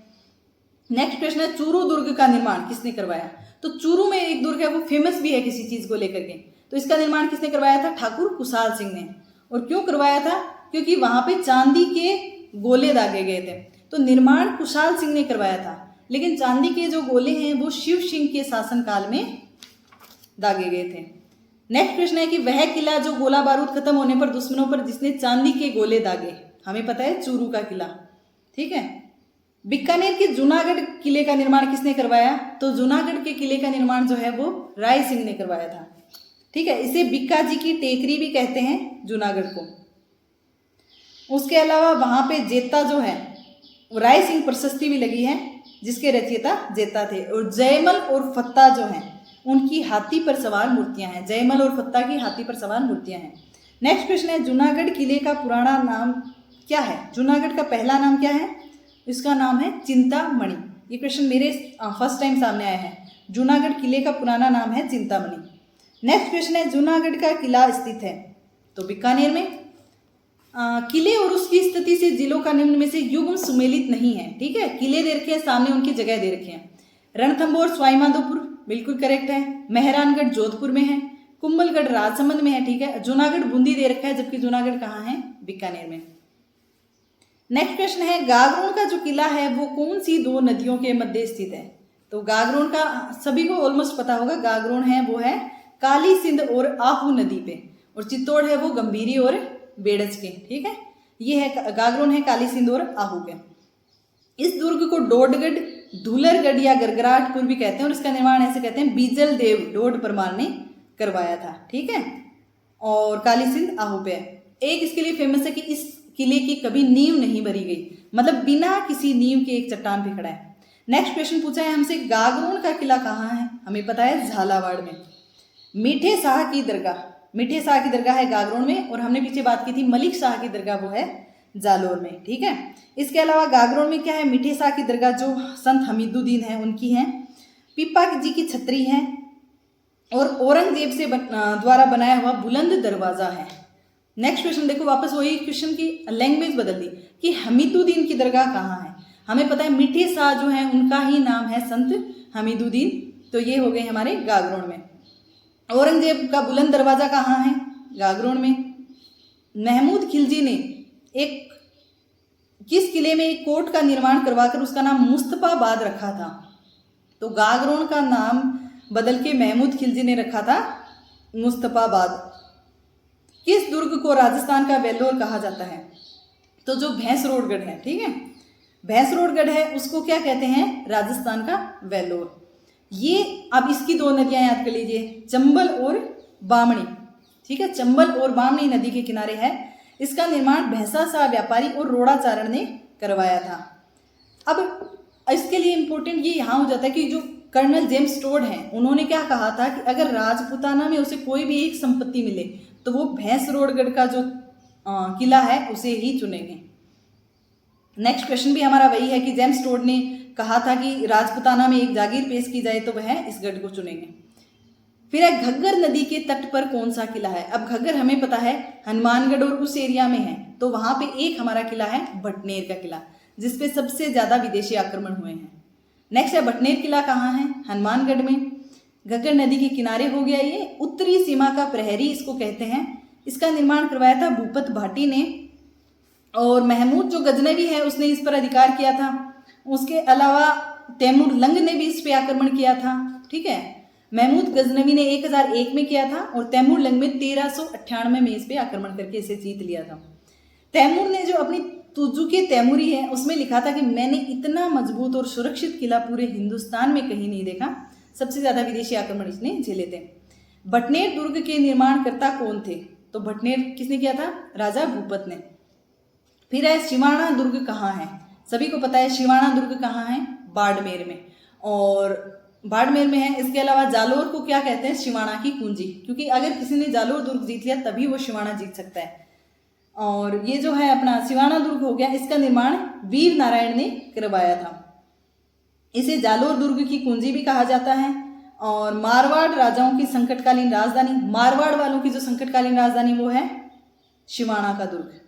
Speaker 1: नेक्स्ट क्वेश्चन है, चूरू दुर्ग का निर्माण किसने करवाया, तो चूरू में एक दुर्ग है वो फेमस भी है किसी चीज को लेकर के, तो इसका निर्माण किसने करवाया था, ठाकुर कुशाल सिंह ने। और क्यों करवाया था, क्योंकि वहां पे चांदी के गोले दागे गए थे, तो निर्माण कुशाल सिंह ने करवाया था। लेकिन चांदी के जो गोले हैं वो शिव सिंह के शासनकाल में दागे गए थे। नेक्स्ट क्वेश्चन है कि वह किला जो गोला बारूद खत्म होने पर दुश्मनों पर जिसने चांदी के गोले दागे, हमें पता है चूरू का किला, ठीक है। बीकानेर के जूनागढ़ किले का निर्माण किसने करवाया, तो जूनागढ़ के किले का निर्माण जो है वो राय सिंह ने करवाया था, ठीक है। इसे बिक्का जी की टेकरी भी कहते हैं जूनागढ़ को। उसके अलावा वहां पे जेता जो है राय सिंह प्रशस्ति भी लगी है, जिसके रचयिता जेता थे। और जयमल और फत्ता जो हैं उनकी हाथी पर सवार मूर्तियां हैं, जयमल और फत्ता की हाथी पर सवार मूर्तियां हैं। नेक्स्ट क्वेश्चन है, जूनागढ़ किले का पुराना नाम क्या है, जूनागढ़ का पहला नाम क्या है, इसका नाम है चिंतामणि। ये क्वेश्चन मेरे फर्स्ट टाइम सामने आया है, जूनागढ़ किले का पुराना नाम है चिंतामणि। नेक्स्ट क्वेश्चन है, जूनागढ़ का किला स्थित है, तो बीकानेर में। किले और उसकी स्थिति से जिलों का निम्न में से युग्म सुमेलित नहीं है। ठीक है, किले दे रखे हैं, सामने उनकी जगह दे रखे हैं। रणथंभौर सवाईमाधोपुर बिल्कुल करेक्ट है। मेहरानगढ़ जोधपुर में है। कुंभलगढ़ राजसमंद में है। ठीक है, जूनागढ़ बूंदी दे रखा है, जबकि जूनागढ़ कहाँ है? बीकानेर में। नेक्स्ट क्वेश्चन है, गागरोन का जो किला है वो कौन सी दो नदियों के मध्य स्थित है? तो गागरोन का सभी को ऑलमोस्ट पता होगा, गागरोन है वो है काली सिंध और आहू नदी पे, और चित्तौड़ है वो गंभीरी और बेड़ज के। ठीक है, ये है गागरोन है काली सिंध और आहू के। इस दुर्ग को डोडगढ़, धूलरगढ़ या गरगराटपुर भी कहते हैं, और इसका निर्माण ऐसे कहते हैं बीजल देव डोड परमार ने करवाया था। ठीक है, और काली सिंध आहू पे एक इसके लिए फेमस है कि इस किले की कभी नींव नहीं भरी गई, मतलब बिना किसी नींव के एक चट्टान पे खड़ा है। नेक्स्ट क्वेश्चन पूछा है हमसे, गागरोन का किला कहाँ है? हमें पता है झालावाड़ में। मीठे शाह की दरगाह, मीठे शाह की दरगाह है गागरोन में, और हमने पीछे बात की थी मलिक शाह की दरगाह वो है जालोर में। ठीक है, इसके अलावा गागरोन में क्या है? मीठे शाह की दरगाह जो संत हमीदुद्दीन है उनकी है। पीपा जी की छतरी है, और औरंगजेब से द्वारा बनाया हुआ बुलंद दरवाजा है। नेक्स्ट क्वेश्चन देखो, वापस वही क्वेश्चन की लैंग्वेज बदल दी कि हमीदुद्दीन की दरगाह कहाँ है? हमें पता है मीठे शाह जो है उनका ही नाम है संत हमीदुद्दीन, तो ये हो गए हमारे गागरोन में। औरंगजेब का बुलंद दरवाजा कहाँ है? गागरोन में। महमूद खिलजी ने एक किस किले में एक कोर्ट का निर्माण करवाकर उसका नाम मुस्तफाबाद रखा था? तो गागरोन का नाम बदल के महमूद खिलजी ने रखा था मुस्तफाबाद। किस दुर्ग को राजस्थान का वेल्लोर कहा जाता है? तो जो भैंसरोडगढ़ है, ठीक है, भैंसरोडगढ़ है उसको क्या कहते हैं? राजस्थान का वेल्लोर। ये अब इसकी दो नदियां याद कर लीजिए, चंबल और बामणी। ठीक है, चंबल और बामणी नदी के किनारे है। इसका निर्माण भैंसा शाह व्यापारी और रोड़ाचारण ने करवाया था। अब इसके लिए इंपॉर्टेंट ये यहाँ हो जाता है कि जो कर्नल जेम्स टोड हैं उन्होंने क्या कहा था कि अगर राजपूताना में उसे कोई भी एक संपत्ति मिले तो वो भैंसरोडगढ़ का जो किला है उसे ही चुनेंगे। नेक्स्ट क्वेश्चन भी हमारा वही है कि जेम्स टोड ने कहा था कि राजपूताना में एक जागीर पेश की जाए तो वह इस गढ़ को चुनेंगे। फिर है घग्गर नदी के तट पर कौन सा किला है? अब घग्गर हमें पता है हनुमानगढ़ और उस एरिया में है, तो वहां पे एक हमारा किला है भटनेर का किला, जिसपे सबसे ज्यादा विदेशी आक्रमण हुए हैं। नेक्स्ट है भटनेर किला कहाँ है? हनुमानगढ़ में। घग्गर नदी के किनारे हो गया ये, उत्तरी सीमा का प्रहरी इसको कहते हैं। इसका निर्माण करवाया था भूपत भाटी ने, और महमूद जो गजनवी है उसने इस पर अधिकार किया था। उसके अलावा तैमूर लंग ने भी इस पे आक्रमण किया था। ठीक है, महमूद गजनवी ने 1001 में किया था और तैमूर लंग में 1398 में इस पे आक्रमण करके इसे जीत लिया था। तैमूर ने जो अपनी तुजुके तैमूरी है उसमें लिखा था कि मैंने इतना मजबूत और सुरक्षित किला पूरे हिंदुस्तान में कहीं नहीं देखा। सबसे ज्यादा विदेशी आक्रमण इसने झेले थे। भटनेर दुर्ग के निर्माणकर्ता कौन थे? तो भटनेर किसने किया था? राजा भूपत ने। फिर है शिवाणा दुर्ग कहाँ है? सभी को पता है शिवाणा दुर्ग कहाँ है? बाड़मेर में, और बाड़मेर में है। इसके अलावा जालोर को क्या कहते हैं? शिवाणा की कुंजी, क्योंकि अगर किसी ने जालोर दुर्ग जीत लिया तभी वो शिवाणा जीत सकता है। और ये जो है अपना शिवाणा दुर्ग हो गया, इसका निर्माण वीर नारायण ने करवाया था। इसे जालोर दुर्ग की कुंजी भी कहा जाता है। और मारवाड़ राजाओं की संकटकालीन राजधानी, मारवाड़ वालों की जो संकटकालीन राजधानी वो है शिवाणा का दुर्ग।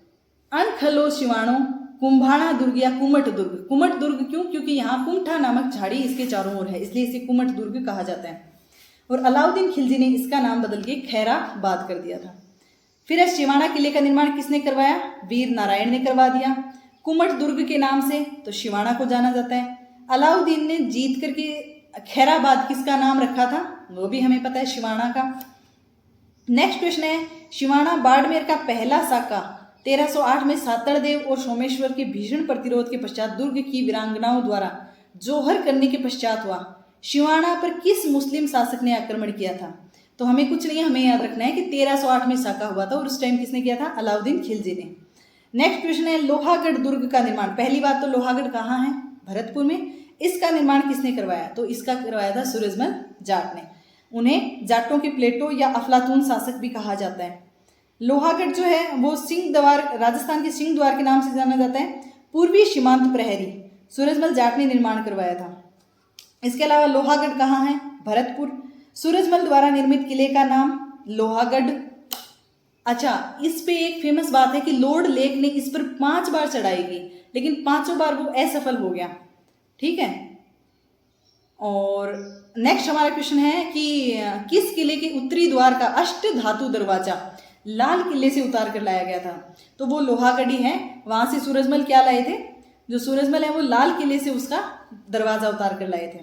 Speaker 1: अनखलो शिवाणो कुंभाणा दुर्ग या कुमट दुर्ग। कुमट दुर्ग क्यों? क्योंकि यहाँ कुमठा नामक झाड़ी इसके चारों ओर है, इसलिए इसे कुमट दुर्ग कहा जाता है। और अलाउद्दीन खिलजी ने इसका नाम बदल के खैराबाद कर दिया था। फिर शिवाणा किले का निर्माण किसने करवाया? वीर नारायण ने करवा दिया। कुमट दुर्ग के नाम से तो शिवाणा को जाना जाता है। अलाउद्दीन ने जीत करके खैराबाद किसका नाम रखा था? वो भी हमें पता है, शिवाणा का। नेक्स्ट क्वेश्चन है, शिवाणा बाड़मेर का पहला साका 1308 में सातड़देव और सोमेश्वर के भीषण प्रतिरोध के पश्चात दुर्ग की वीरांगनाओं द्वारा जोहर करने के पश्चात हुआ। शिवाणा पर किस मुस्लिम शासक ने आक्रमण किया था? तो हमें कुछ नहीं, हमें याद रखना है कि 1308 में साका हुआ था, और उस टाइम किसने किया था? अलाउद्दीन खिलजी ने। नेक्स्ट क्वेश्चन है, लोहागढ़ दुर्ग का निर्माण। पहली बात तो लोहागढ़ कहाँ है? भरतपुर में। इसका निर्माण किसने करवाया? तो इसका करवाया था सूरजमल जाट ने। उन्हें जाटों के प्लेटो या अफलातून शासक भी कहा जाता है। लोहागढ़ जो है वो सिंह द्वार, राजस्थान के सिंह द्वार के नाम से जाना जाता है। पूर्वी सीमांत प्रहरी सूरजमल जाट ने निर्माण करवाया था। इसके अलावा लोहागढ़ कहाँ है? भरतपुर। सूरजमल द्वारा निर्मित किले का नाम लोहागढ़। अच्छा, इस पे एक फेमस बात है कि लॉर्ड लेक ने इस पर 5 बार चढ़ाई की, लेकिन 5 बार वो असफल हो गया। ठीक है। और नेक्स्ट हमारा क्वेश्चन है कि किस किले के उत्तरी द्वार का अष्ट धातु दरवाजा लाल किले से उतार कर लाया गया था? तो वो लोहागढ़ी है। वहां से सूरजमल क्या लाए थे? जो सूरजमल है वो लाल किले से उसका दरवाजा उतार कर लाए थे।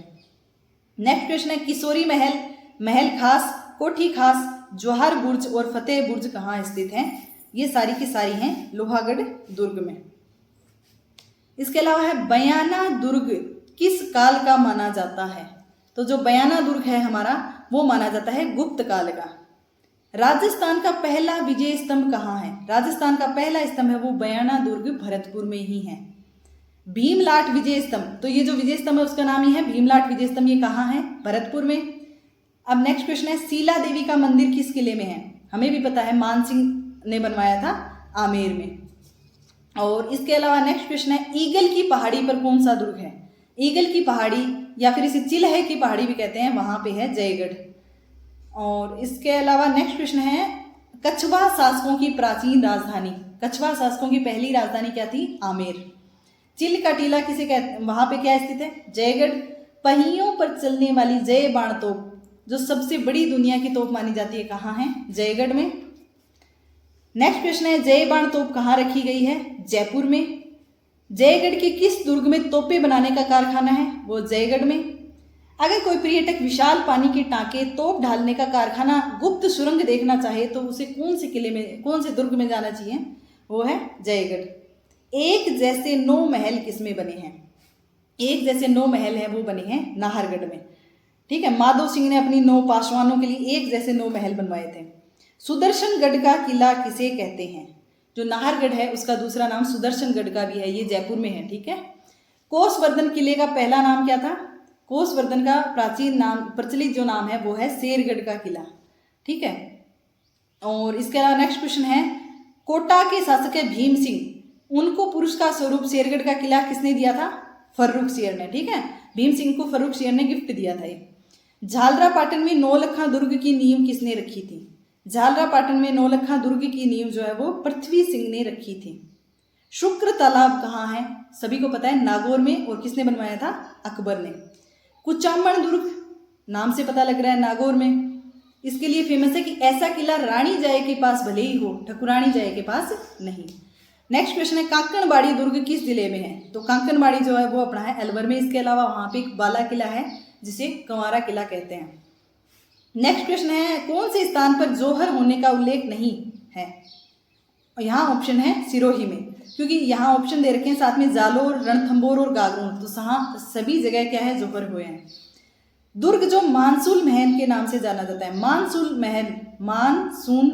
Speaker 1: नेक्स्ट क्वेश्चन है किशोरी महल, महल खास, कोठी खास, जौहर बुर्ज और फतेह बुर्ज कहाँ स्थित हैं? ये सारी की सारी हैं लोहागढ़ दुर्ग में। इसके अलावा है बयाना दुर्ग किस काल का माना जाता है? तो जो बयाना दुर्ग है हमारा वो माना जाता है गुप्त काल का। राजस्थान का पहला विजय स्तंभ कहाँ है? राजस्थान का पहला स्तंभ है वो बयाना दुर्ग भरतपुर में ही है। भीमलाट विजय स्तंभ, तो ये जो विजय स्तंभ है उसका नाम ही है भीमलाट विजय स्तंभ। ये कहाँ है? भरतपुर में। अब नेक्स्ट क्वेश्चन है शीला देवी का मंदिर किस किले में है? हमें भी पता है, मानसिंह ने बनवाया था आमेर में। और इसके अलावा नेक्स्ट क्वेश्चन है ईगल की पहाड़ी पर कौन सा दुर्ग है? ईगल की पहाड़ी या फिर इसे चिल्हे की पहाड़ी भी कहते हैं, वहां पे है जयगढ़। और इसके अलावा नेक्स्ट क्वेश्चन है कछवा शासकों की प्राचीन राजधानी। कछवा शासकों की पहली राजधानी क्या थी? आमेर। चिल का टीला किसे कहते, वहां पे क्या स्थित है? जयगढ़। पहियों पर चलने वाली जय बाण तोप जो सबसे बड़ी दुनिया की तोप मानी जाती है, कहाँ है? जयगढ़ में। नेक्स्ट क्वेश्चन है जय बाण तोप कहाँ रखी गई है? जयपुर में। जयगढ़ के किस दुर्ग में तोपें बनाने का कारखाना है? वो जयगढ़ में। अगर कोई पर्यटक विशाल पानी के टांके, तोप ढालने का कारखाना, गुप्त सुरंग देखना चाहे तो उसे कौन से किले में, कौन से दुर्ग में जाना चाहिए? वो है जयगढ़। एक जैसे 9 महल किसमें बने हैं? एक जैसे 9 महल हैं वो बने हैं नाहरगढ़ में। ठीक है। माधो सिंह ने अपनी 9 पासवानों के लिए एक जैसे 9 महल बनवाए थे। सुदर्शनगढ़ का किला किसे कहते हैं? जो नाहरगढ़ है उसका दूसरा नाम सुदर्शनगढ़ का भी है, ये जयपुर में है। ठीक है। कोसवर्धन किले का पहला नाम क्या था? कोसवर्धन का प्राचीन नाम, प्रचलित जो नाम है वो है शेरगढ़ का किला। ठीक है। और इसके अलावा नेक्स्ट क्वेश्चन है कोटा के शासक है भीम सिंह, उनको पुरुष का स्वरूप शेरगढ़ का किला किसने दिया था? फर्रुख शेर ने। ठीक है। भीम सिंह को फर्रुख शेर ने गिफ्ट दिया था ये। झालरा पाटन में नौलखा दुर्ग की नींव किसने रखी थी? झालरा पाटन में नौलखा दुर्ग की नींव जो है वो पृथ्वी सिंह ने रखी थी। शुक्र तालाब कहाँ है? सभी को पता है नागौर में। और किसने बनवाया था? अकबर ने। कुचामण दुर्ग नाम से पता लग रहा है नागौर में। इसके लिए फेमस है कि ऐसा किला रानी जाय के पास भले ही हो, ठकुरानी जाय के पास नहीं। नेक्स्ट क्वेश्चन है कांकणबाड़ी दुर्ग किस जिले में है? तो कांकणबाड़ी जो है वो अपना है अलवर में। इसके अलावा वहां पे एक बाला किला है जिसे कंवारा किला कहते हैं। नेक्स्ट क्वेश्चन है कौन से स्थान पर जौहर होने का उल्लेख नहीं है? यहाँ ऑप्शन है सिरोही में, क्योंकि यहाँ ऑप्शन दे रखे हैं साथ में जालोर, रणथंभौर और गागरोन, तो सभी जगह क्या है? जौहर हुए हैं। दुर्ग जो मानसून महल के नाम से जाना जाता है, मानसून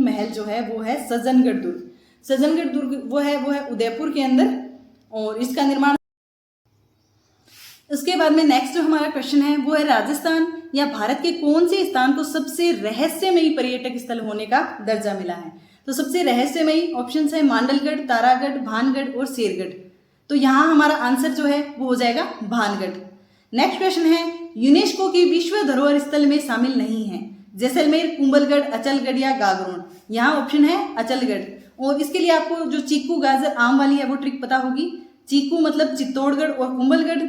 Speaker 1: महल जो है वो है सज्जनगढ़ दुर्ग। सज्जनगढ़ दुर्ग वो है उदयपुर के अंदर, और इसका निर्माण। उसके बाद में नेक्स्ट जो हमारा क्वेश्चन है वो है राजस्थान या भारत के कौन से स्थान को सबसे रहस्यमयी पर्यटक स्थल होने का दर्जा मिला है? तो सबसे रहस्यमयी ऑप्शन है मांडलगढ़, तारागढ़, भानगढ़ और शेरगढ़। तो यहाँ हमारा आंसर जो है वो हो जाएगा भानगढ़। नेक्स्ट क्वेश्चन है यूनेस्को की विश्व धरोहर स्थल में शामिल नहीं है जैसलमेर, कुंभलगढ़, अचलगढ़ या गागरोन। यहाँ ऑप्शन है अचलगढ़। और इसके लिए आपको जो चीकू, गाजर, आम वाली है वो ट्रिक पता होगी। चीकू मतलब चित्तौड़गढ़ और कुंभलगढ़।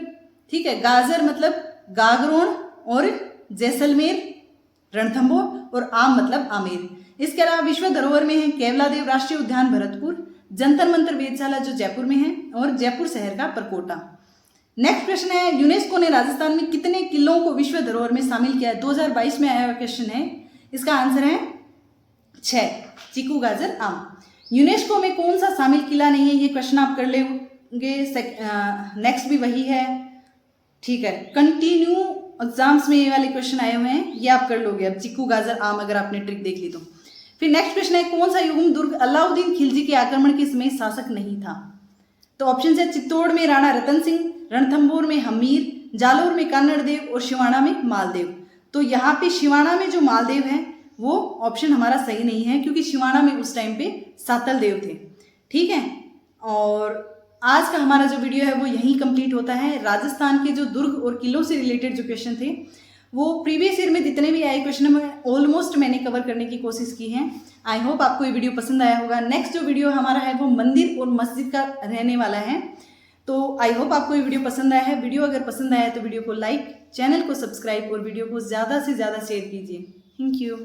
Speaker 1: ठीक है। गाजर मतलब गागरोन और जैसलमेर, रणथंभौर, और आम मतलब आमेर। इसके अलावा विश्व धरोहर में है केवलादेव राष्ट्रीय उद्यान भरतपुर, जंतर मंतर वेधशाला जो जयपुर में है, और जयपुर शहर का परकोटा। नेक्स्ट क्वेश्चन है यूनेस्को ने राजस्थान में कितने किलों को विश्व धरोहर में शामिल किया है? 2022 में आया हुआ क्वेश्चन है। इसका आंसर है 6, चीकू, गाजर, आम। यूनेस्को में कौन सा शामिल किला नहीं है? ये क्वेश्चन आप कर लेंगे। नेक्स्ट भी वही है। ठीक है। कंटिन्यू एग्जाम्स में ये वाले क्वेश्चन आए हुए हैं, ये आप कर लोगे अब, चीकू, गाजर, आम, अगर आपने ट्रिक देख ली तो। फिर नेक्स्ट क्वेश्चन है कौन सा युग्म दुर्ग अलाउद्दीन खिलजी के आक्रमण के समय शासक नहीं था? तो ऑप्शन है चित्तौड़ में राणा रतन सिंह, रणथंभौर में हमीर, जालोर में कान्नड़देव और शिवाणा में मालदेव। तो यहाँ पे शिवाणा में जो मालदेव है वो ऑप्शन हमारा सही नहीं है, क्योंकि शिवाणा में उस टाइम पे सातल देव थे। ठीक है। और आज का हमारा जो वीडियो है वो यहीं कंप्लीट होता है। राजस्थान के जो दुर्ग और किलों से रिलेटेड जो क्वेश्चन थे वो प्रीवियस ईयर में जितने भी आए क्वेश्चन ऑलमोस्ट मैंने कवर करने की कोशिश की है। आई होप आपको ये वीडियो पसंद आया होगा। नेक्स्ट जो वीडियो हमारा है वो मंदिर और मस्जिद का रहने वाला है। तो आई होप आपको ये वीडियो पसंद आया है। वीडियो अगर पसंद आया तो वीडियो को लाइक, चैनल को सब्सक्राइब और वीडियो को ज़्यादा से ज़्यादा शेयर कीजिए। Thank you.